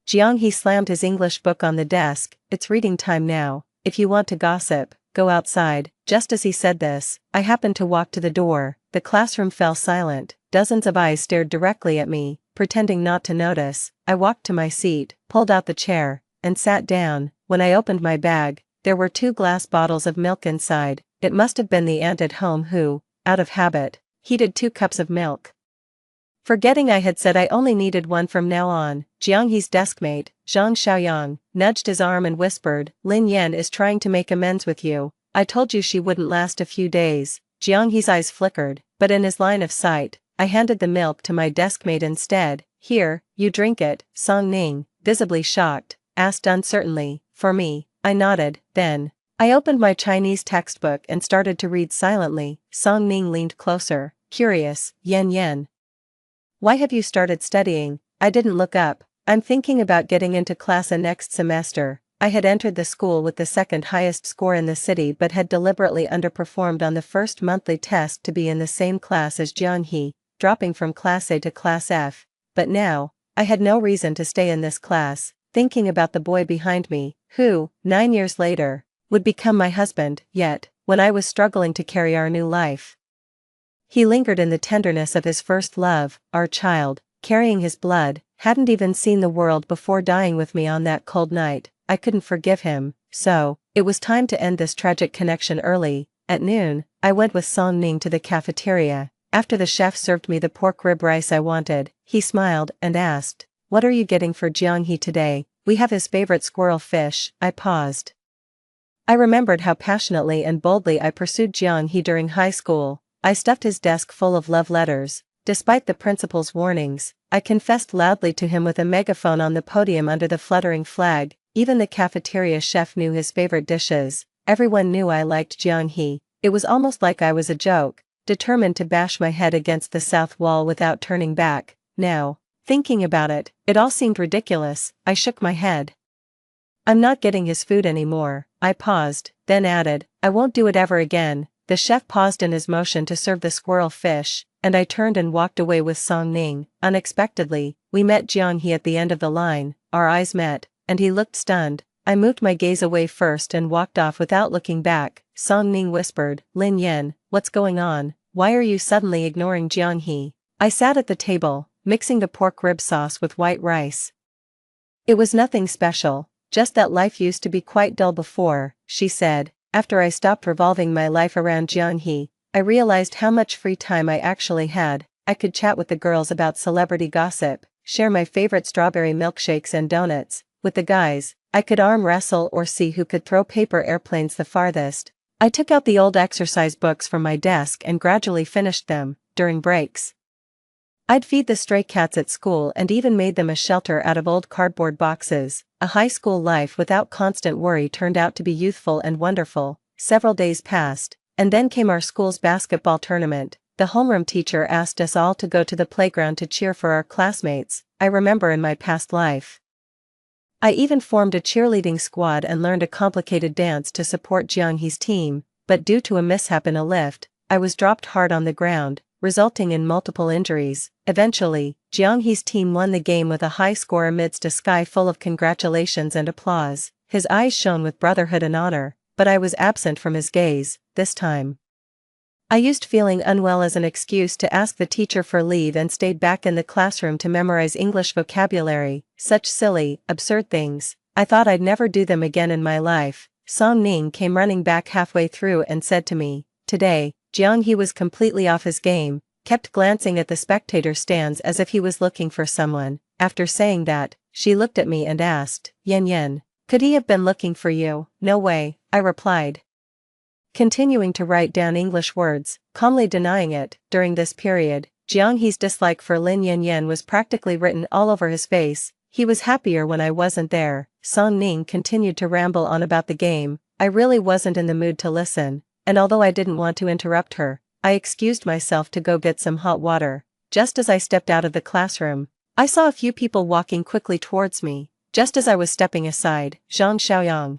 Jiang He slammed his English book on the desk. It's reading time now. If you want to gossip, go outside. Just as he said this, I happened to walk to the door. The classroom fell silent. Dozens of eyes stared directly at me, pretending not to notice. I walked to my seat, pulled out the chair, and sat down. When I opened my bag, there were 2 glass bottles of milk inside. It must have been the aunt at home who, out of habit, heated 2 cups of milk. Forgetting I had said I only needed 1 from now on, Jiang He's deskmate, Zhang Xiaoyang, nudged his arm and whispered, Lin Yan is trying to make amends with you. I told you she wouldn't last a few days. Jiang He's eyes flickered, but in his line of sight, I handed the milk to my deskmate instead. Here, you drink it. Song Ning, visibly shocked, asked uncertainly. For me, I nodded. Then, I opened my Chinese textbook and started to read silently. Song Ning leaned closer, curious. Yan. Why have you started studying? I didn't look up. I'm thinking about getting into class next semester. I had entered the school with the second highest score in the city but had deliberately underperformed on the first monthly test to be in the same class as Jiang He, dropping from class A to class F. But now, I had no reason to stay in this class, thinking about the boy behind me, who, 9 years later, would become my husband. Yet, when I was struggling to carry our new life, he lingered in the tenderness of his first love, our child, carrying his blood, hadn't even seen the world before dying with me on that cold night. I couldn't forgive him, so, it was time to end this tragic connection early. At noon, I went with Song Ning to the cafeteria. After the chef served me the pork rib rice I wanted, he smiled and asked, what are you getting for Jiang He today? We have his favorite squirrel fish. I paused. I remembered how passionately and boldly I pursued Jiang He during high school. I stuffed his desk full of love letters. Despite the principal's warnings, I confessed loudly to him with a megaphone on the podium under the fluttering flag. Even the cafeteria chef knew his favorite dishes. Everyone knew I liked Jiang He. It was almost like I was a joke, determined to bash my head against the south wall without turning back. Now, thinking about it, it all seemed ridiculous. I shook my head. I'm not getting his food anymore. I paused, then added, I won't do it ever again. The chef paused in his motion to serve the squirrel fish, and I turned and walked away with Song Ning. Unexpectedly, we met Jiang He at the end of the line. Our eyes met, and he looked stunned. I moved my gaze away first and walked off without looking back. Song Ning whispered, Lin Yan, what's going on? Why are you suddenly ignoring Jiang He? I sat at the table, mixing the pork rib sauce with white rice. It was nothing special, just that life used to be quite dull before, she said. After I stopped revolving my life around Jiang He, I realized how much free time I actually had. I could chat with the girls about celebrity gossip, share my favorite strawberry milkshakes and donuts. With the guys, I could arm wrestle or see who could throw paper airplanes the farthest. I took out the old exercise books from my desk and gradually finished them, during breaks. I'd feed the stray cats at school and even made them a shelter out of old cardboard boxes. A high school life without constant worry turned out to be youthful and wonderful. Several days passed, and then came our school's basketball tournament. The homeroom teacher asked us all to go to the playground to cheer for our classmates. I remember in my past life, I even formed a cheerleading squad and learned a complicated dance to support Jianghe's team, but due to a mishap in a lift, I was dropped hard on the ground, resulting in multiple injuries. Eventually, Jianghe's team won the game with a high score amidst a sky full of congratulations and applause. His eyes shone with brotherhood and honor, but I was absent from his gaze, this time. I used feeling unwell as an excuse to ask the teacher for leave and stayed back in the classroom to memorize English vocabulary. Such silly, absurd things. I thought I'd never do them again in my life. Song Ning came running back halfway through and said to me, "Today, Jianghe was completely off his game, kept glancing at the spectator stands as if he was looking for someone." After saying that, she looked at me and asked, "Yen Yen, could he have been looking for you?" "No way," I replied, continuing to write down English words, calmly denying it. During this period, Jianghe's dislike for Lin Yan was practically written all over his face. He was happier when I wasn't there. Song Ning continued to ramble on about the game. I really wasn't in the mood to listen, and although I didn't want to interrupt her, I excused myself to go get some hot water. Just as I stepped out of the classroom, I saw a few people walking quickly towards me. Just as I was stepping aside, Zhang Xiaoyang,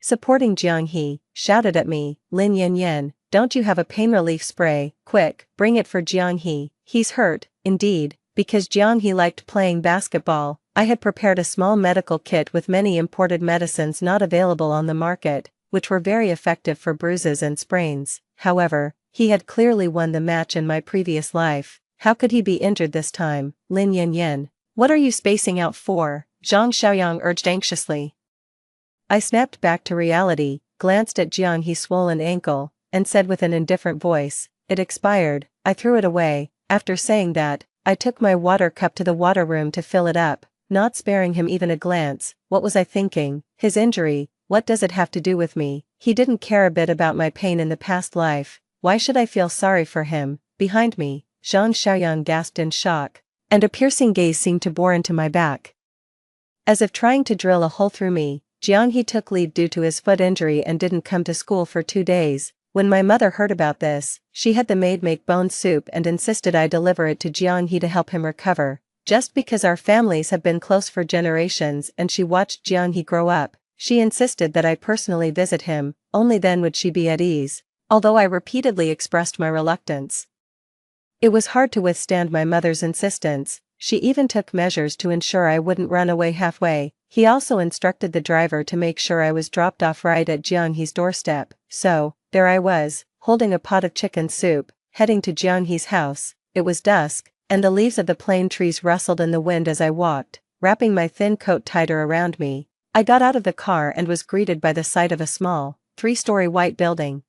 supporting Jianghe, shouted at me, "Lin Yan, don't you have a pain relief spray? Quick, bring it for Jianghe. He's hurt." Indeed, because Jianghe liked playing basketball, I had prepared a small medical kit with many imported medicines not available on the market, which were very effective for bruises and sprains. However, he had clearly won the match in my previous life. How could he be injured this time? "Lin Yan, what are you spacing out for?" Zhang Xiaoyang urged anxiously. I snapped back to reality, glanced at Jianghe's swollen ankle, and said with an indifferent voice, "It expired." I threw it away. After saying that, I took my water cup to the water room to fill it up, not sparing him even a glance. What was I thinking? His injury, what does it have to do with me? He didn't care a bit about my pain in the past life. Why should I feel sorry for him? Behind me, Zhang Xiaoyang gasped in shock, and a piercing gaze seemed to bore into my back, as if trying to drill a hole through me. Jianghe took leave due to his foot injury and didn't come to school for 2 days. When my mother heard about this, she had the maid make bone soup and insisted I deliver it to Jianghe to help him recover. Just because our families have been close for generations and she watched Jianghe grow up, she insisted that I personally visit him. Only then would she be at ease, although I repeatedly expressed my reluctance. It was hard to withstand my mother's insistence. She even took measures to ensure I wouldn't run away halfway. He also instructed the driver to make sure I was dropped off right at Jianghe's doorstep. So, there I was, holding a pot of chicken soup, heading to Jianghe's house. It was dusk, and the leaves of the plane trees rustled in the wind as I walked, wrapping my thin coat tighter around me. I got out of the car and was greeted by the sight of a small, 3-story white building.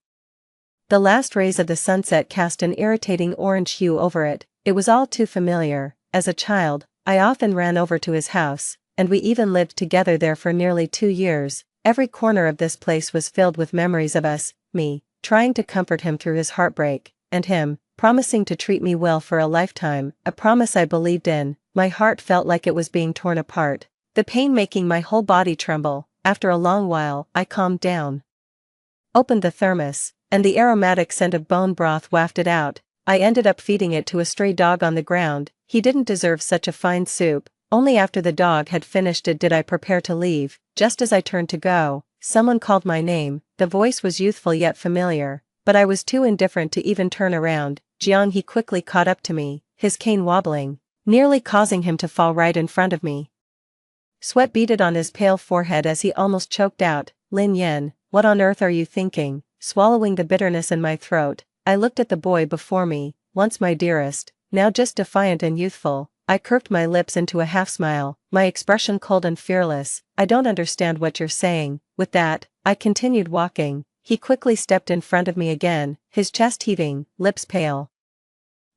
The last rays of the sunset cast an irritating orange hue over it. It was all too familiar. As a child, I often ran over to his house, and we even lived together there for nearly 2 years. Every corner of this place was filled with memories of us, me, trying to comfort him through his heartbreak, and him, promising to treat me well for a lifetime, a promise I believed in. My heart felt like it was being torn apart, the pain making my whole body tremble. After a long while, I calmed down, opened the thermos, and the aromatic scent of bone broth wafted out. I ended up feeding it to a stray dog on the ground. He didn't deserve such a fine soup. Only after the dog had finished it did I prepare to leave. Just as I turned to go, someone called my name. The voice was youthful yet familiar, but I was too indifferent to even turn around. Jianghe quickly caught up to me, his cane wobbling, nearly causing him to fall right in front of me. Sweat beaded on his pale forehead as he almost choked out, "Lin Yan, what on earth are you thinking?" Swallowing the bitterness in my throat, I looked at the boy before me, once my dearest, now just defiant and youthful. I curved my lips into a half-smile, my expression cold and fearless. "I don't understand what you're saying." With that, I continued walking. He quickly stepped in front of me again, his chest heaving, lips pale.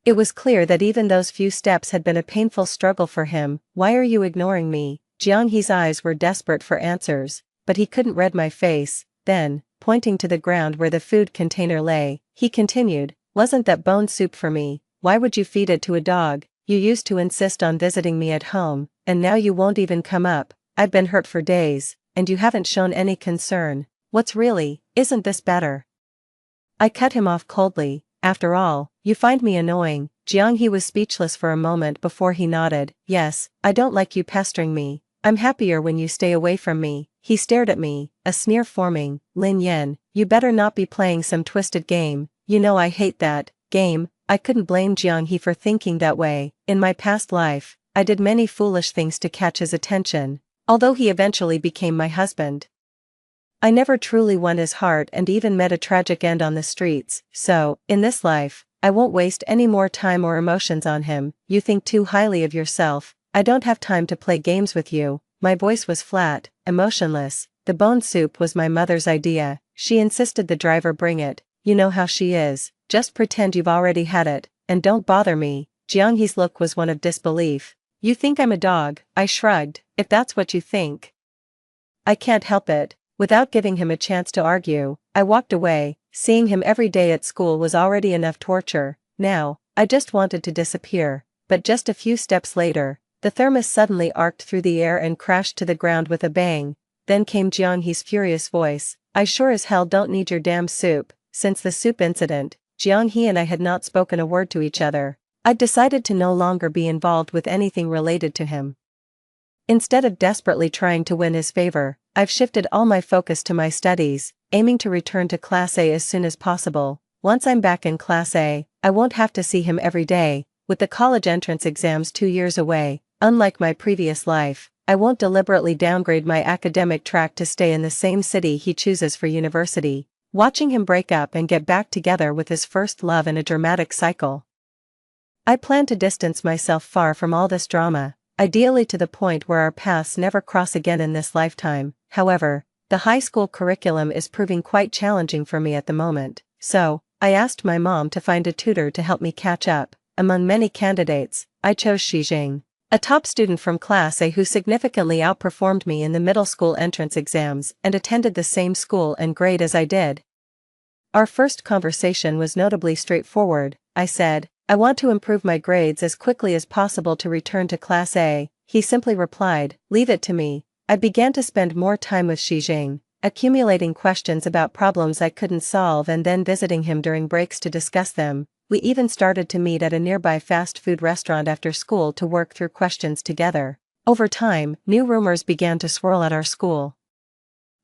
It was clear that even those few steps had been a painful struggle for him. "Why are you ignoring me?" Jianghe's eyes were desperate for answers, but he couldn't read my face. Then, pointing to the ground where the food container lay, he continued, "Wasn't that bone soup for me?" why would you feed it to a dog? You used to insist on visiting me at home, and now you won't even come up. I've been hurt for days, and you haven't shown any concern. Isn't this better?" I cut him off coldly. "After all, you find me annoying." He was speechless for a moment before he nodded. "Yes, I don't like you pestering me. I'm happier when you stay away from me." He stared at me, a sneer forming. "Lin Yen, you better not be playing some twisted game. You know I hate that game." I couldn't blame He for thinking that way. In my past life, I did many foolish things to catch his attention, although he eventually became my husband. I never truly won his heart and even met a tragic end on the streets, so, in this life, I won't waste any more time or emotions on him. "You think too highly of yourself. I don't have time to play games with you." My voice was flat, emotionless. "The bone soup was my mother's idea. She insisted the driver bring it. You know how she is. Just pretend you've already had it, and don't bother me." He's look was one of disbelief. "You think I'm a dog?" I shrugged. "If that's what you think, I can't help it." Without giving him a chance to argue, I walked away. Seeing him every day at school was already enough torture. Now, I just wanted to disappear. But just a few steps later, the thermos suddenly arced through the air and crashed to the ground with a bang. Then came He's furious voice. "I sure as hell don't need your damn soup." Since the soup incident, He and I had not spoken a word to each other. I'd decided to no longer be involved with anything related to him. Instead of desperately trying to win his favor, I've shifted all my focus to my studies, aiming to return to Class A as soon as possible. Once I'm back in Class A, I won't have to see him every day. With the college entrance exams 2 years away, unlike my previous life, I won't deliberately downgrade my academic track to stay in the same city he chooses for university. Watching him break up and get back together with his first love in a dramatic cycle. I plan to distance myself far from all this drama, ideally to the point where our paths never cross again in this lifetime. However, the high school curriculum is proving quite challenging for me at the moment, so I asked my mom to find a tutor to help me catch up. Among many candidates, I chose Xijing, a top student from Class A who significantly outperformed me in the middle school entrance exams and attended the same school and grade as I did. Our first conversation was notably straightforward. I said, "I want to improve my grades as quickly as possible to return to Class A." He simply replied, "Leave it to me." I began to spend more time with Xijing, accumulating questions about problems I couldn't solve and then visiting him during breaks to discuss them. We even started to meet at a nearby fast food restaurant after school to work through questions together. Over time, new rumors began to swirl at our school.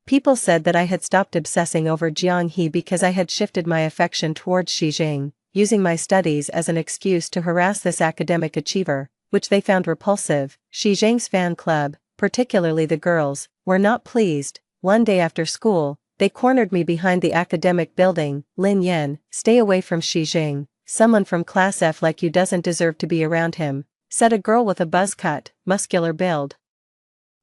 People said that I had stopped obsessing over He because I had shifted my affection towards Xijing, using my studies as an excuse to harass this academic achiever, which they found repulsive. Xijing's fan club, particularly the girls, were not pleased. One day after school, they cornered me behind the academic building. "Lin Yen, stay away from Xijing. Someone from Class F like you doesn't deserve to be around him," said a girl with a buzz cut, muscular build,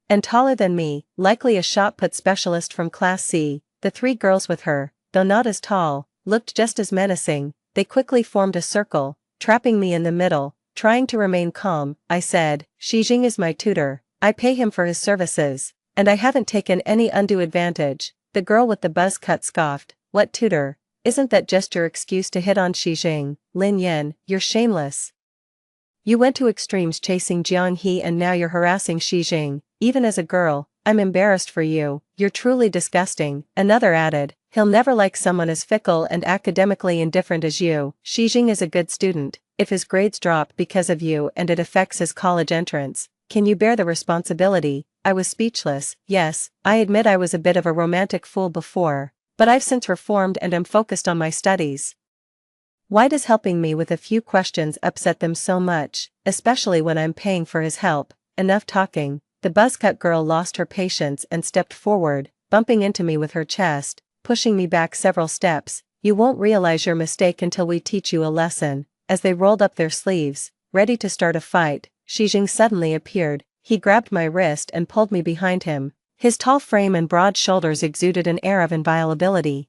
and taller than me, likely a shot put specialist from Class C. The 3 girls with her, though not as tall, looked just as menacing. They quickly formed a circle, trapping me in the middle. Trying to remain calm, I said, "Xijing is my tutor. I pay him for his services, and I haven't taken any undue advantage." The girl with the buzz cut scoffed, "What tutor? Isn't that just your excuse to hit on Xijing? Lin Yen, you're shameless. You went to extremes chasing He and now you're harassing Xijing. Even as a girl, I'm embarrassed for you. You're truly disgusting." Another added, "He'll never like someone as fickle and academically indifferent as you. Xijing is a good student. If his grades drop because of you and it affects his college entrance, can you bear the responsibility?" I was speechless. Yes, I admit I was a bit of a romantic fool before, but I've since reformed and am focused on my studies. Why does helping me with a few questions upset them so much, especially when I'm paying for his help? Enough talking. The buzzcut girl lost her patience and stepped forward, bumping into me with her chest, pushing me back several steps. "You won't realize your mistake until we teach you a lesson." As they rolled up their sleeves, ready to start a fight, Xijing suddenly appeared. He grabbed my wrist and pulled me behind him. His tall frame and broad shoulders exuded an air of inviolability.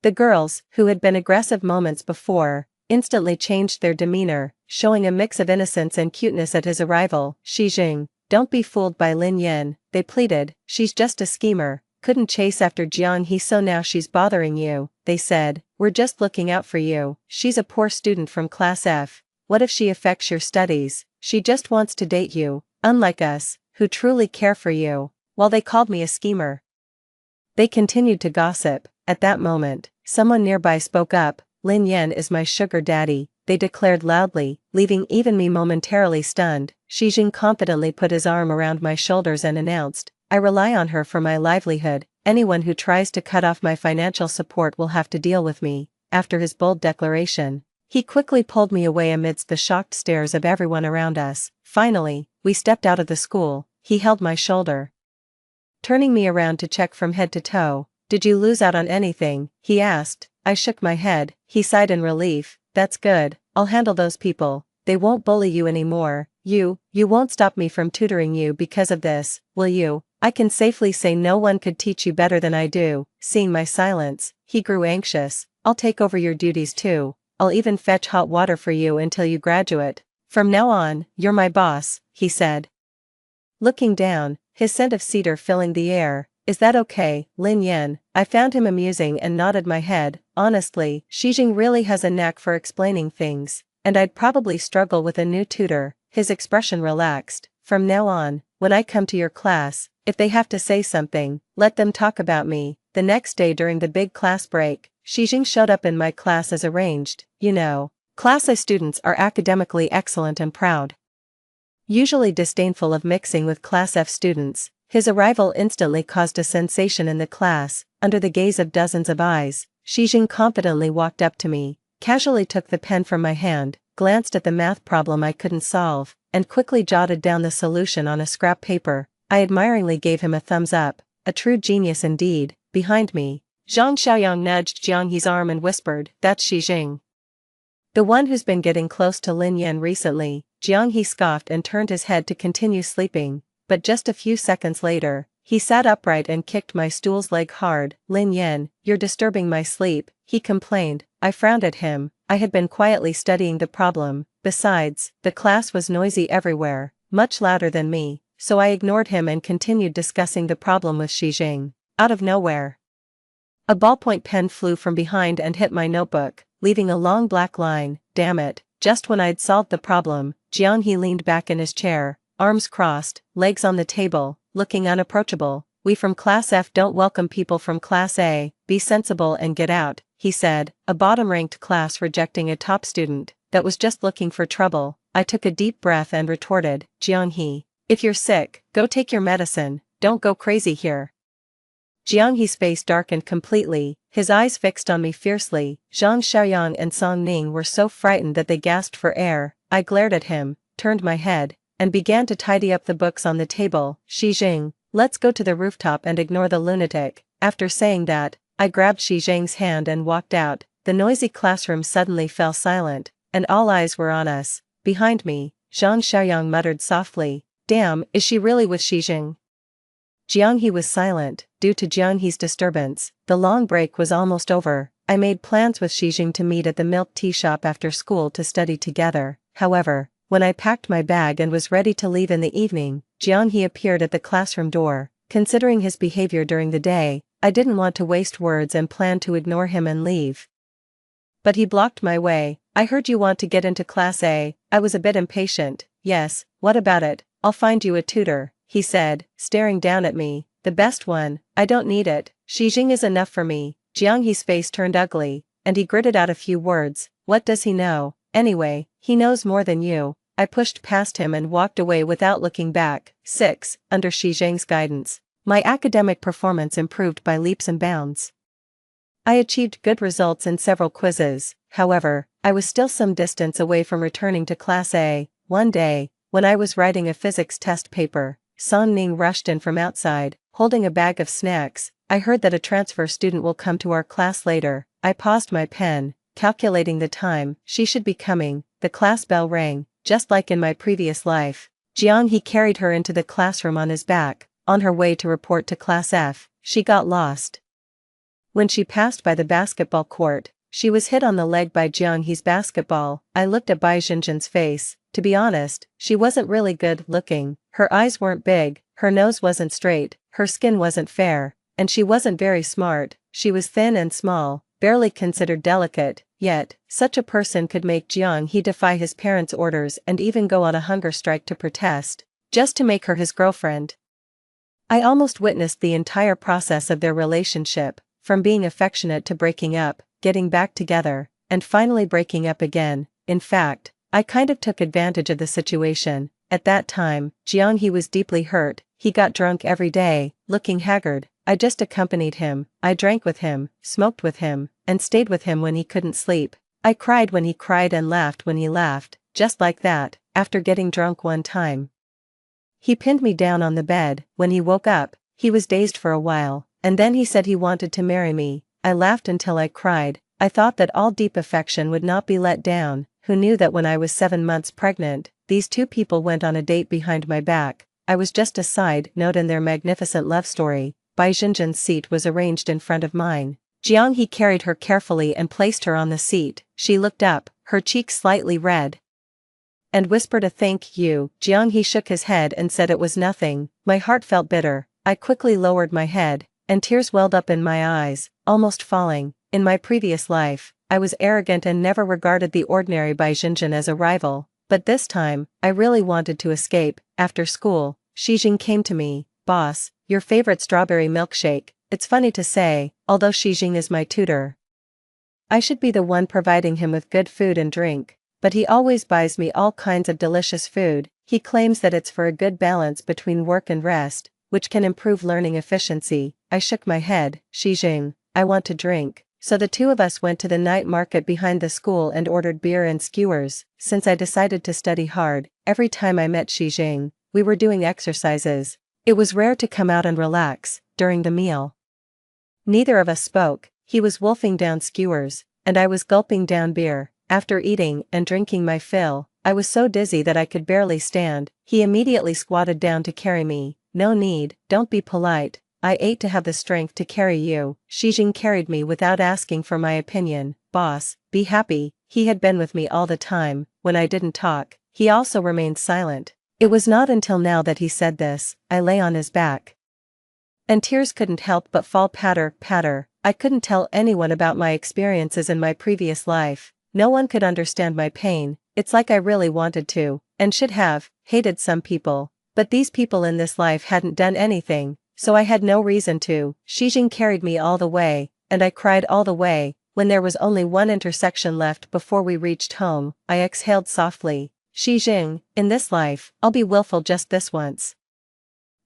The girls, who had been aggressive moments before, instantly changed their demeanor, showing a mix of innocence and cuteness at his arrival. "Xijing, don't be fooled by Lin Yen," they pleaded. "She's just a schemer, couldn't chase after He so now she's bothering you," they said. we're just looking out for you. She's a poor student from class F. What if she affects your studies? She just wants to date you, unlike us, who truly care for you." While they called me a schemer, they continued to gossip. At that moment, someone nearby spoke up. "Lin Yan is my sugar daddy," they declared loudly, leaving even me momentarily stunned. Xi Jing confidently put his arm around my shoulders and announced, "I rely on her for my livelihood. Anyone who tries to cut off my financial support will have to deal with me." After his bold declaration, he quickly pulled me away amidst the shocked stares of everyone around us. Finally, we stepped out of the school. He held my shoulder, turning me around to check from head to toe. "Did you lose out on anything?" he asked. I shook my head. He sighed in relief. "That's good, I'll handle those people. They won't bully you anymore. You won't stop me from tutoring you because of this, will you?" I can safely say no one could teach you better than I do. Seeing my silence, he grew anxious. "I'll take over your duties too. I'll even fetch hot water for you until you graduate. From now on, you're my boss," he said, looking down, his scent of cedar filling the air. "Is that okay, Lin Yan?" I found him amusing and nodded my head. Honestly, Xi Jing really has a knack for explaining things, and I'd probably struggle with a new tutor. His expression relaxed. "From now on, when I come to your class, if they have to say something, let them talk about me." The next day during the big class break, Xi Jing showed up in my class as arranged. You know, class A students are academically excellent and proud, usually disdainful of mixing with class F students. His arrival instantly caused a sensation in the class. Under the gaze of dozens of eyes, Xi Jing confidently walked up to me, casually took the pen from my hand, glanced at the math problem I couldn't solve, and quickly jotted down the solution on a scrap paper. I admiringly gave him a thumbs up. A true genius indeed. Behind me, Zhang Xiaoyang nudged Jiang He's arm and whispered, "That's Xi Jing, the one who's been getting close to Lin Yan recently." Jiang He scoffed and turned his head to continue sleeping, but just a few seconds later, he sat upright and kicked my stool's leg hard. "Lin Yan, you're disturbing my sleep," he complained. I frowned at him. I had been quietly studying the problem. Besides, the class was noisy everywhere, much louder than me, so I ignored him and continued discussing the problem with Xi Jing. Out of nowhere, a ballpoint pen flew from behind and hit my notebook, leaving a long black line. Damn it, just when I'd solved the problem, Jiang He leaned back in his chair, arms crossed, legs on the table, looking unapproachable. "We from Class F don't welcome people from Class A, be sensible and get out," he said, a bottom-ranked class rejecting a top student that was just looking for trouble. I took a deep breath and retorted, "Jiang He, if you're sick, go take your medicine, don't go crazy here." Jiang He's face darkened completely, his eyes fixed on me fiercely. Zhang Xiaoyang and Song Ning were so frightened that they gasped for air. I glared at him, turned my head, and began to tidy up the books on the table. "Xi Jing, let's go to the rooftop and ignore the lunatic." After saying that, I grabbed Xi Jing's hand and walked out. The noisy classroom suddenly fell silent, and all eyes were on us. Behind me, Zhang Xiaoyang muttered softly, "Damn, is she really with Xi Jing?" Jiang He was silent. Due to Jiang He's disturbance, the long break was almost over. I made plans with Xi Jing to meet at the milk tea shop after school to study together. However, when I packed my bag and was ready to leave in the evening, Jiang He appeared at the classroom door. Considering his behavior during the day, I didn't want to waste words and planned to ignore him and leave. But he blocked my way. "I heard you want to get into Class A." I was a bit impatient. "Yes, what about it? I'll find you a tutor," he said, staring down at me. "The best one. I don't need it. Xi Jing is enough for me." Jiang He's face turned ugly, and he gritted out a few words. "What does he know? Anyway, he knows more than you." I pushed past him and walked away without looking back. 6. Under Xi Jing's guidance, my academic performance improved by leaps and bounds. I achieved good results in several quizzes. However, I was still some distance away from returning to Class A. One day, when I was writing a physics test paper, Song Ning rushed in from outside, holding a bag of snacks. "I heard that a transfer student will come to our class later." I paused my pen, calculating the time she should be coming. The class bell rang, just like in my previous life. Jiang He carried her into the classroom on his back. On her way to report to Class F, she got lost. When she passed by the basketball court, she was hit on the leg by Jiang He's basketball. I looked at Bai Jinjin's face. To be honest, she wasn't really good looking. Her eyes weren't big, her nose wasn't straight, her skin wasn't fair, and she wasn't very smart. She was thin and small, barely considered delicate, yet, such a person could make Jiang He defy his parents' orders and even go on a hunger strike to protest, just to make her his girlfriend. I almost witnessed the entire process of their relationship, from being affectionate to breaking up, getting back together, and finally breaking up again. In fact, I kind of took advantage of the situation. At that time, Jiang He was deeply hurt. He got drunk every day, looking haggard. I just accompanied him, I drank with him, smoked with him, and stayed with him when he couldn't sleep. I cried when he cried and laughed when he laughed, just like that. After getting drunk one time, he pinned me down on the bed. When he woke up, he was dazed for a while, and then he said he wanted to marry me. I laughed until I cried. I thought that all deep affection would not be let down. Who knew that when I was 7 months pregnant, these two people went on a date behind my back? I was just a side note in their magnificent love story. Bai Jinjin's seat was arranged in front of mine. Jiang He carried her carefully and placed her on the seat. She looked up, her cheeks slightly red, and whispered a thank you. Jiang He shook his head and said it was nothing. My heart felt bitter. I quickly lowered my head, and tears welled up in my eyes, almost falling. In my previous life, I was arrogant and never regarded the ordinary Bai Jinjin as a rival, but this time, I really wanted to escape. After school, Xijing came to me. Boss, your favorite strawberry milkshake. It's funny to say, although Xijing is my tutor, I should be the one providing him with good food and drink, but he always buys me all kinds of delicious food. He claims that it's for a good balance between work and rest, which can improve learning efficiency. I shook my head. Xijing, I want to drink. So the two of us went to the night market behind the school and ordered beer and skewers. Since I decided to study hard, every time I met Xijing, we were doing exercises. It was rare to come out and relax. During the meal, neither of us spoke. He was wolfing down skewers, and I was gulping down beer. After eating and drinking my fill, I was so dizzy that I could barely stand. He immediately squatted down to carry me. No need, don't be polite. I ate to have the strength to carry you. Xijing carried me without asking for my opinion. Boss, be happy. He had been with me all the time. When I didn't talk, he also remained silent. It was not until now that he said this. I lay on his back, and tears couldn't help but fall patter, patter. I couldn't tell anyone about my experiences in my previous life. No one could understand my pain. It's like I really wanted to, and should have, hated some people. But these people in this life hadn't done anything, so I had no reason to. Xijing carried me all the way, and I cried all the way. When there was only one intersection left before we reached home, I exhaled softly. Xijing, in this life, I'll be willful just this once.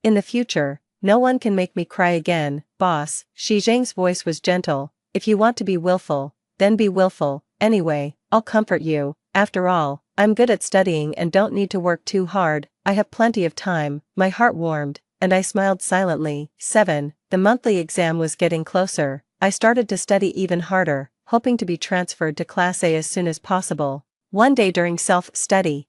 In the future, no one can make me cry again. Boss, Xijing's voice was gentle. If you want to be willful, then be willful. Anyway, I'll comfort you. After all, I'm good at studying and don't need to work too hard. I have plenty of time. My heart warmed, and I smiled silently. 7. The monthly exam was getting closer. I started to study even harder, hoping to be transferred to Class A as soon as possible. One day during self-study,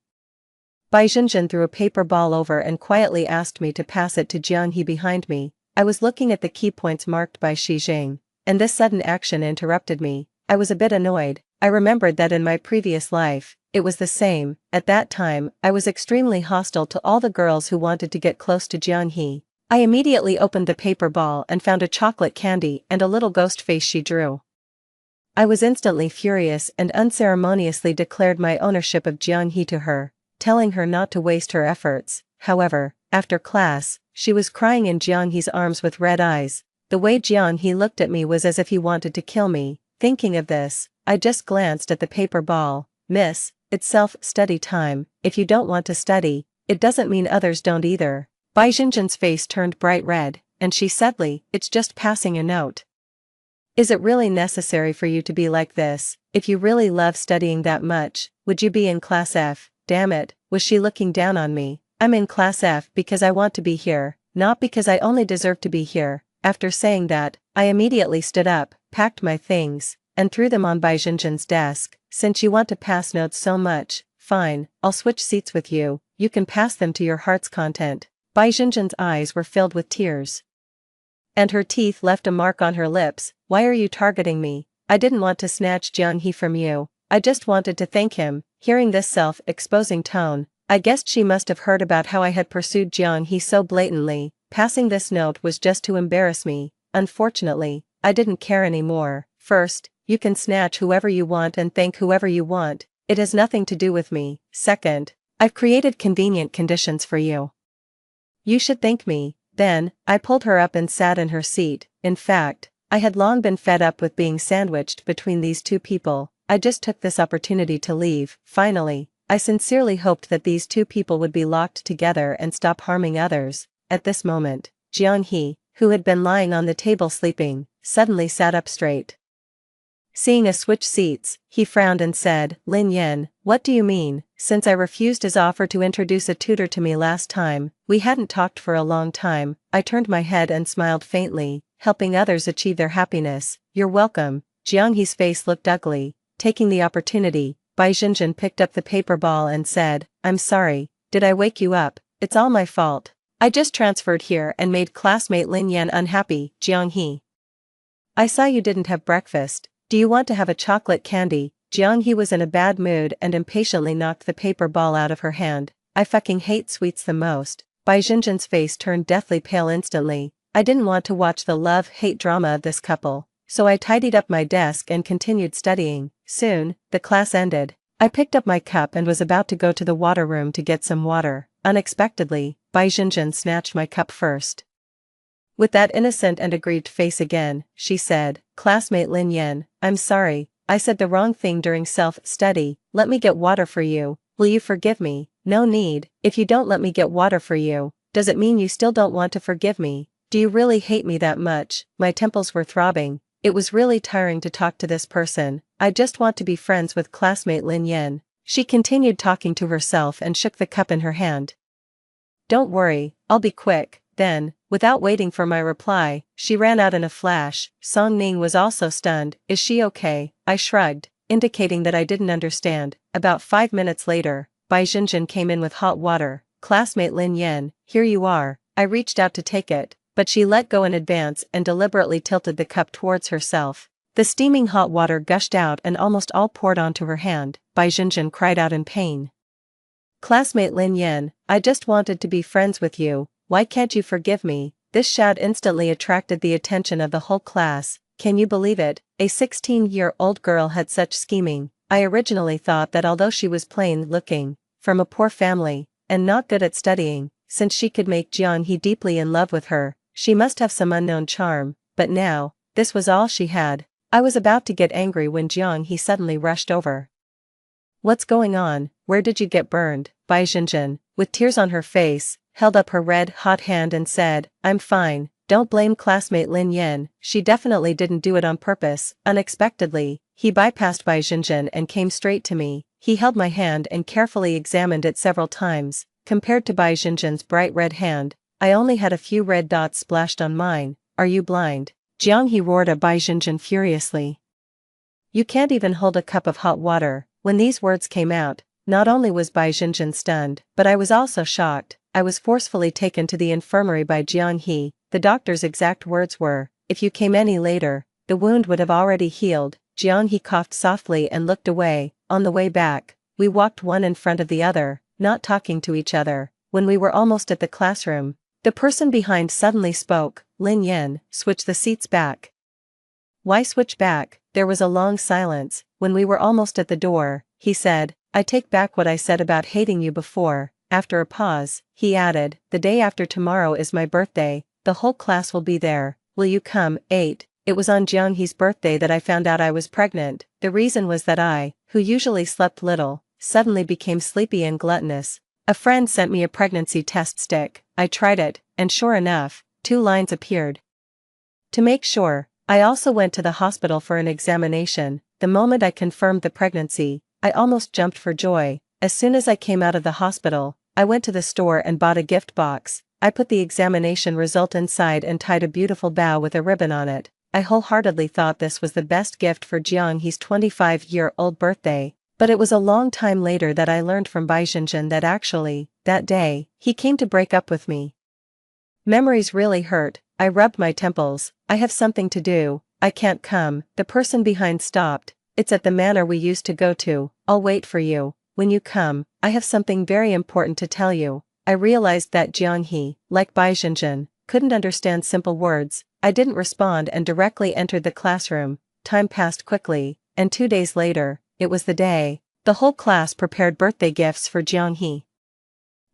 Bai Jinjin threw a paper ball over and quietly asked me to pass it to Jiang He behind me. I was looking at the key points marked by Xijing, and this sudden action interrupted me. I was a bit annoyed. I remembered that in my previous life, it was the same. At that time, I was extremely hostile to all the girls who wanted to get close to Jiang He. I immediately opened the paper ball and found a chocolate candy and a little ghost face she drew. I was instantly furious and unceremoniously declared my ownership of Jiang He to her, telling her not to waste her efforts. However, after class, she was crying in Jiang He's arms with red eyes. The way Jiang He looked at me was as if he wanted to kill me. Thinking of this, I just glanced at the paper ball. Miss, it's self-study time. If you don't want to study, it doesn't mean others don't either. Bai Jinjin's face turned bright red, and she saidly, it's just passing a note. Is it really necessary for you to be like this? If you really love studying that much, would you be in Class F? Damn it, was she looking down on me? I'm in Class F because I want to be here, not because I only deserve to be here. After saying that, I immediately stood up, packed my things, and threw them on Bai Jinjin's desk. Since you want to pass notes so much, fine, I'll switch seats with you. You can pass them to your heart's content. Bai Jinjin's eyes were filled with tears, and her teeth left a mark on her lips. Why are you targeting me? I didn't want to snatch Jiang He from you. I just wanted to thank him. Hearing this self-exposing tone, I guessed she must have heard about how I had pursued Jiang He so blatantly. Passing this note was just to embarrass me. Unfortunately, I didn't care anymore. First, you can snatch whoever you want and thank whoever you want, it has nothing to do with me. Second, I've created convenient conditions for you. You should thank me. Then, I pulled her up and sat in her seat. In fact, I had long been fed up with being sandwiched between these two people. I just took this opportunity to leave. Finally, I sincerely hoped that these two people would be locked together and stop harming others. At this moment, Jiang-hee, who had been lying on the table sleeping, suddenly sat up straight. Seeing us switch seats, he frowned and said, "Lin Yen, what do you mean? Since I refused his offer to introduce a tutor to me last time, we hadn't talked for a long time." I turned my head and smiled faintly, helping others achieve their happiness. "You're welcome." Jiang-hee's face looked ugly. Taking the opportunity, Bai Jinjin picked up the paper ball and said, "I'm sorry, did I wake you up? It's all my fault. I just transferred here and made classmate Lin Yan unhappy." "Jiang-hee, I saw you didn't have breakfast. Do you want to have a chocolate candy?" Jiang-hee was in a bad mood and impatiently knocked the paper ball out of her hand. "I fucking hate sweets the most." Bai Jinjin's face turned deathly pale instantly. I didn't want to watch the love-hate drama of this couple, so I tidied up my desk and continued studying. Soon, the class ended. I picked up my cup and was about to go to the water room to get some water. Unexpectedly, Bai Jinjin snatched my cup first. With that innocent and aggrieved face again, she said, "Classmate Lin Yan, I'm sorry, I said the wrong thing during self-study. Let me get water for you. Will you forgive me?" "No need. If you don't let me get water for you, does it mean you still don't want to forgive me? Do you really hate me that much?" My temples were throbbing. It was really tiring to talk to this person. "I just want to be friends with classmate Lin Yan." She continued talking to herself and shook the cup in her hand. "Don't worry, I'll be quick." Then, without waiting for my reply, she ran out in a flash. Song Ning was also stunned. "Is she okay?" I shrugged, indicating that I didn't understand. About 5 minutes later, Bai Jinjin came in with hot water. "Classmate Lin Yan, here you are." I reached out to take it, but she let go in advance and deliberately tilted the cup towards herself. The steaming hot water gushed out and almost all poured onto her hand. Bai Jinjin cried out in pain. "Classmate Lin Yan, I just wanted to be friends with you. Why can't you forgive me?" This shout instantly attracted the attention of the whole class. Can you believe it? A 16-year-old girl had such scheming. I originally thought that although she was plain-looking, from a poor family, and not good at studying, since she could make Jiang-hee deeply in love with her, she must have some unknown charm, but now, this was all she had. I was about to get angry when Jiang-hee suddenly rushed over. "What's going on? Where did you get burned?" Bai Jinjin, with tears on her face, held up her red, hot hand and said, "I'm fine, don't blame classmate Lin Yan, she definitely didn't do it on purpose." Unexpectedly, he bypassed Bai Jinjin and came straight to me. He held my hand and carefully examined it several times. Compared to Bai Jinjin's bright red hand, I only had a few red dots splashed on mine. "Are you blind?" Jiang-hee roared at Bai Jinjin furiously. "You can't even hold a cup of hot water." When these words came out, not only was Bai Jinjin stunned, but I was also shocked. I was forcefully taken to the infirmary by Jiang-hee. The doctor's exact words were, "If you came any later, the wound would have already healed." Jiang-hee coughed softly and looked away. On the way back, we walked one in front of the other, not talking to each other. When we were almost at the classroom, the person behind suddenly spoke. "Lin Yan, switch the seats back." "Why switch back?" There was a long silence. When we were almost at the door, he said, "I take back what I said about hating you before." After a pause, he added, "The day after tomorrow is my birthday. The whole class will be there. Will you come?" 8. It was on Jiang-hee's birthday that I found out I was pregnant. The reason was that I, who usually slept little, suddenly became sleepy and gluttonous. A friend sent me a pregnancy test stick. I tried it, and sure enough, 2 lines appeared. To make sure, I also went to the hospital for an examination. The moment I confirmed the pregnancy, I almost jumped for joy. As soon as I came out of the hospital, I went to the store and bought a gift box. I put the examination result inside and tied a beautiful bow with a ribbon on it. I wholeheartedly thought this was the best gift for Jiang-hee's 25-year-old birthday, but it was a long time later that I learned from Bai Jinjin that actually, that day, he came to break up with me. Memories really hurt. I rubbed my temples. "I have something to do. I can't come." The person behind stopped. "It's at the manor we used to go to. I'll wait for you. When you come, I have something very important to tell you." I realized that Jiang-hee, like Bai Jinjin, couldn't understand simple words. I didn't respond and directly entered the classroom. time passed quickly, and 2 days later, it was the day. The whole class prepared birthday gifts for Jianghe.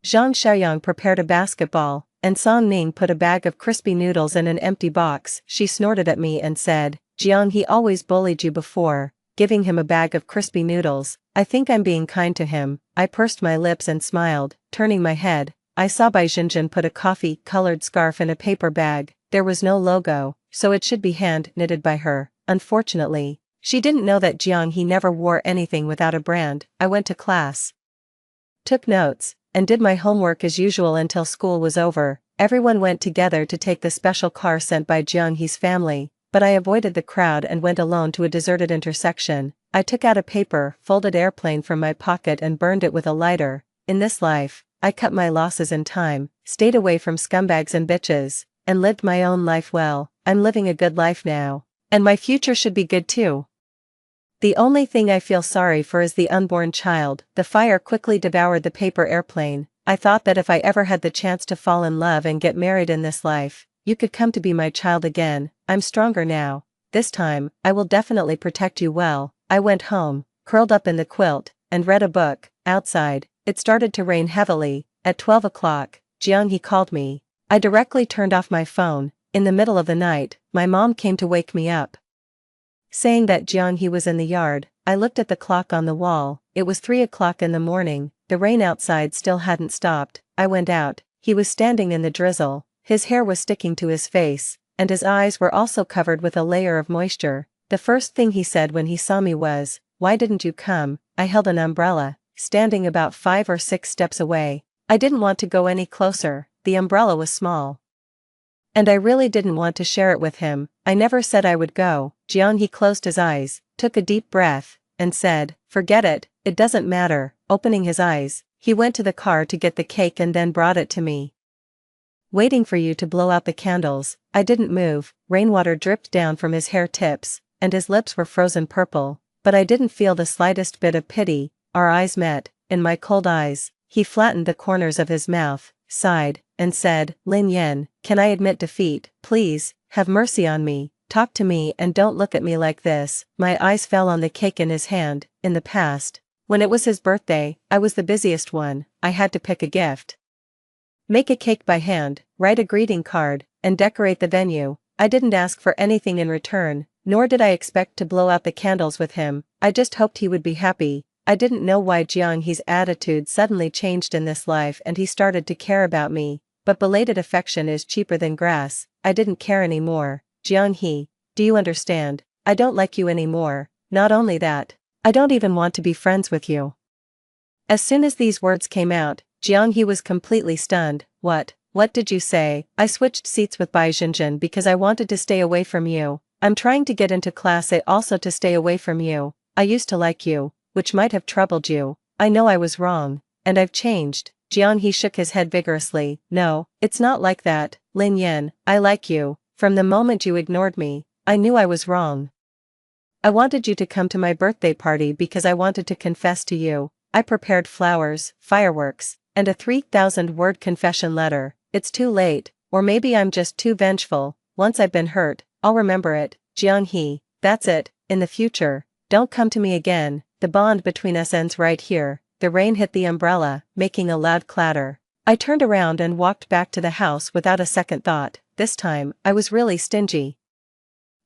Zhang Xiaoyang prepared a basketball, and Song Ning put a bag of crispy noodles in an empty box. She snorted at me and said, Jianghe always bullied you before, giving him a bag of crispy noodles. I think I'm being kind to him. I pursed my lips and smiled, turning my head. I saw Bai Jinjin put a coffee-colored scarf in a paper bag. There was no logo, so it should be hand-knitted by her. Unfortunately, she didn't know that Jianghe never wore anything without a brand. I went to class, took notes, and did my homework as usual until school was over. Everyone went together to take the special car sent by Jianghe's family, but I avoided the crowd and went alone to a deserted intersection. I took out a paper-folded airplane from my pocket and burned it with a lighter. In this life, I cut my losses in time, stayed away from scumbags and bitches, and lived my own life well. I'm living a good life now, and my future should be good too. The only thing I feel sorry for is the unborn child. The fire quickly devoured the paper airplane. I thought that if I ever had the chance to fall in love and get married in this life, you could come to be my child again. I'm stronger now. This time, I will definitely protect you well. I went home, curled up in the quilt, and read a book. Outside, it started to rain heavily. At 12 o'clock, Jianghe called me. I directly turned off my phone. In the middle of the night, my mom came to wake me up, saying that Jianghe was in the yard. I looked at the clock on the wall. It was 3 o'clock in the morning. The rain outside still hadn't stopped. I went out. He was standing in the drizzle. His hair was sticking to his face, and his eyes were also covered with a layer of moisture. The first thing he said when he saw me was, "Why didn't you come?" I held an umbrella, standing about 5 or 6 steps away. I didn't want to go any closer. The umbrella was small, and I really didn't want to share it with him. I never said I would go. Jianghe closed his eyes, took a deep breath, and said, "Forget it, it doesn't matter." Opening his eyes, he went to the car to get the cake and then brought it to me. "Waiting for you to blow out the candles." I didn't move. Rainwater dripped down from his hair tips, and his lips were frozen purple, but I didn't feel the slightest bit of pity. Our eyes met. In my cold eyes, he flattened the corners of his mouth, sighed, and said, "Lin Yan, can I admit defeat? Please, have mercy on me. Talk to me and don't look at me like this." My eyes fell on the cake in his hand. In the past, when it was his birthday, I was the busiest one. I had to pick a gift, make a cake by hand, write a greeting card, and decorate the venue. I didn't ask for anything in return, nor did I expect to blow out the candles with him. I just hoped he would be happy. I didn't know why Jianghe's attitude suddenly changed in this life and he started to care about me, but belated affection is cheaper than grass. I didn't care anymore. "Jianghe, do you understand? I don't like you anymore. Not only that, I don't even want to be friends with you." As soon as these words came out, Jianghe was completely stunned. What did you say?" I switched seats with Bai Jinjin because I wanted to stay away from you. "I'm trying to get into class A also to stay away from you. I used to like you, which might have troubled you. I know I was wrong, and I've changed." Jianghe shook his head vigorously. "No, it's not like that, Lin Yan. I like you. From the moment you ignored me, I knew I was wrong. I wanted you to come to my birthday party because I wanted to confess to you. I prepared flowers, fireworks, and a 3,000-word confession letter. It's too late, or maybe I'm just too vengeful. Once I've been hurt, I'll remember it. Jianghe, that's it. In the future, don't come to me again. The bond between us ends right here." The rain hit the umbrella, making a loud clatter. I turned around and walked back to the house without a second thought. This time, I was really stingy.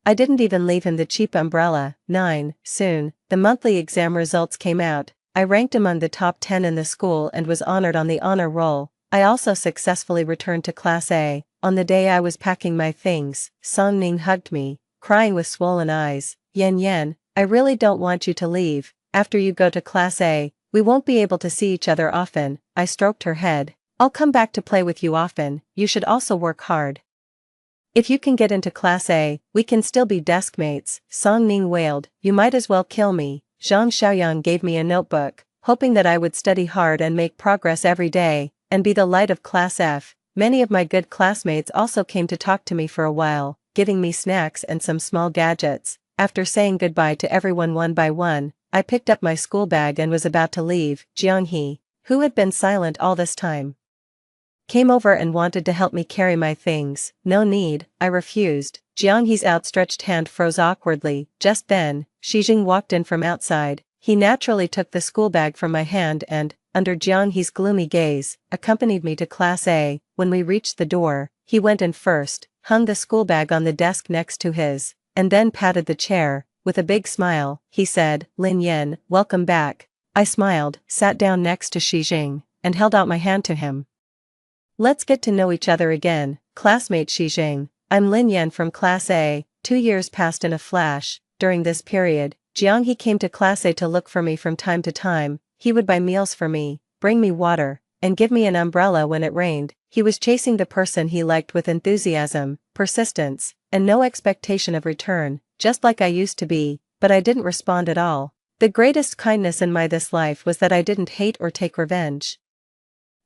I didn't even leave him the cheap umbrella. 9. Soon, the monthly exam results came out. I ranked among the top 10 in the school and was honored on the honor roll. I also successfully returned to Class A. On the day I was packing my things, Song Ning hugged me, crying with swollen eyes. Yan, I really don't want you to leave. After you go to Class A, we won't be able to see each other often." I stroked her head. "I'll come back to play with you often. You should also work hard. If you can get into Class A, we can still be desk mates." Song Ning wailed, "You might as well kill me." Zhang Xiaoyang gave me a notebook, hoping that I would study hard and make progress every day, and be the light of Class F. Many of my good classmates also came to talk to me for a while, giving me snacks and some small gadgets. After saying goodbye to everyone one by one, I picked up my school bag and was about to leave. Jianghe, who had been silent all this time, Came over and wanted to help me carry my things. No need, I refused. Jiang He's outstretched hand froze awkwardly. Just then, Xijing walked in from outside. He naturally took the school bag from my hand and, under Jiang He's gloomy gaze, accompanied me to Class A. When we reached the door, he went in first, hung the school bag on the desk next to his, and then patted the chair. With a big smile, he said, "Lin Yan, welcome back." I smiled, sat down next to Xijing, and held out my hand to him. "Let's get to know each other again, classmate Xijing. I'm Lin Yan from Class A." 2 years passed in a flash. During this period, Jiang He came to Class A to look for me from time to time. He would buy meals for me, bring me water, and give me an umbrella when it rained. He was chasing the person he liked with enthusiasm, persistence, and no expectation of return, just like I used to be, but I didn't respond at all. The greatest kindness in my this life was that I didn't hate or take revenge.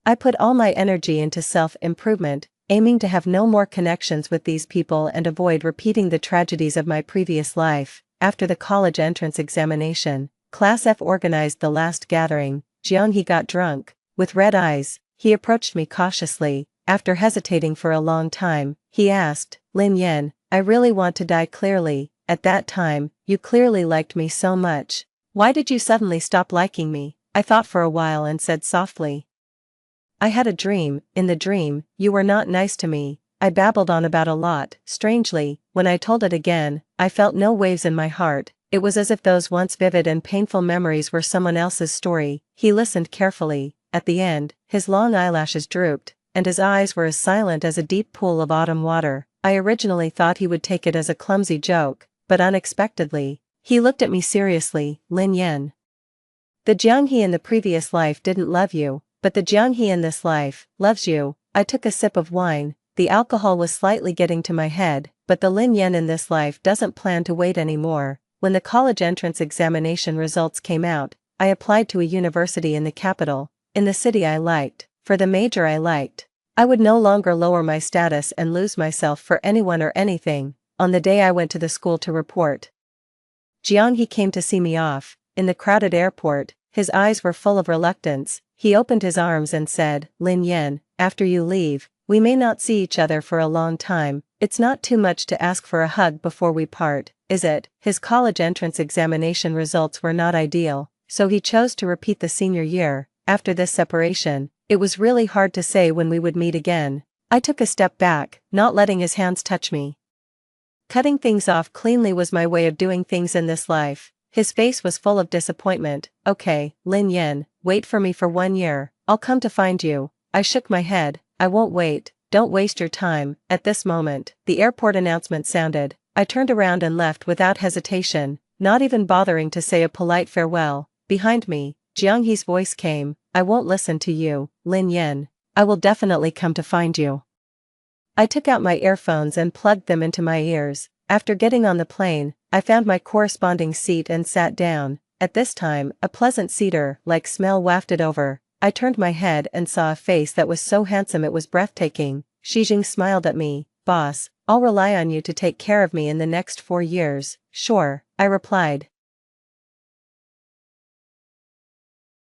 I put all my energy into self-improvement, aiming to have no more connections with these people and avoid repeating the tragedies of my previous life. After the college entrance examination, Class F organized the last gathering. Jiang He got drunk. With red eyes, he approached me cautiously. After hesitating for a long time, he asked, "Lin Yan, I really want to die clearly. At that time, you clearly liked me so much. Why did you suddenly stop liking me?" I thought for a while and said softly, "I had a dream. In the dream, you were not nice to me." I babbled on about a lot. Strangely, when I told it again, I felt no waves in my heart. It was as if those once vivid and painful memories were someone else's story. He listened carefully. At the end, his long eyelashes drooped, and his eyes were as silent as a deep pool of autumn water. I originally thought he would take it as a clumsy joke, but unexpectedly, he looked at me seriously. "Lin Yan, the Jiang He in the previous life didn't love you, but the Jiang He in this life loves you." I took a sip of wine. The alcohol was slightly getting to my head, but the Lin Yan in this life doesn't plan to wait anymore. When the college entrance examination results came out, I applied to a university in the capital, in the city I liked, for the major I liked. I would no longer lower my status and lose myself for anyone or anything. On the day I went to the school to report, Jiang He came to see me off. In the crowded airport, his eyes were full of reluctance. He opened his arms and said, "Lin Yan, after you leave, we may not see each other for a long time. It's not too much to ask for a hug before we part, is it?" His college entrance examination results were not ideal, so he chose to repeat the senior year. After this separation, it was really hard to say when we would meet again. I took a step back, not letting his hands touch me. Cutting things off cleanly was my way of doing things in this life. His face was full of disappointment. "Okay, Lin Yan, wait for me for 1 year. I'll come to find you." I shook my head. "I won't wait. Don't waste your time." At this moment, the airport announcement sounded. I turned around and left without hesitation, not even bothering to say a polite farewell. Behind me, Jiang He's voice came, "I won't listen to you, Lin Yan. I will definitely come to find you." I took out my earphones and plugged them into my ears. After getting on the plane, I found my corresponding seat and sat down. At this time, a pleasant cedar-like smell wafted over. I turned my head and saw a face that was so handsome it was breathtaking. Xijing smiled at me. "Boss, I'll rely on you to take care of me in the next 4 years." "Sure," I replied.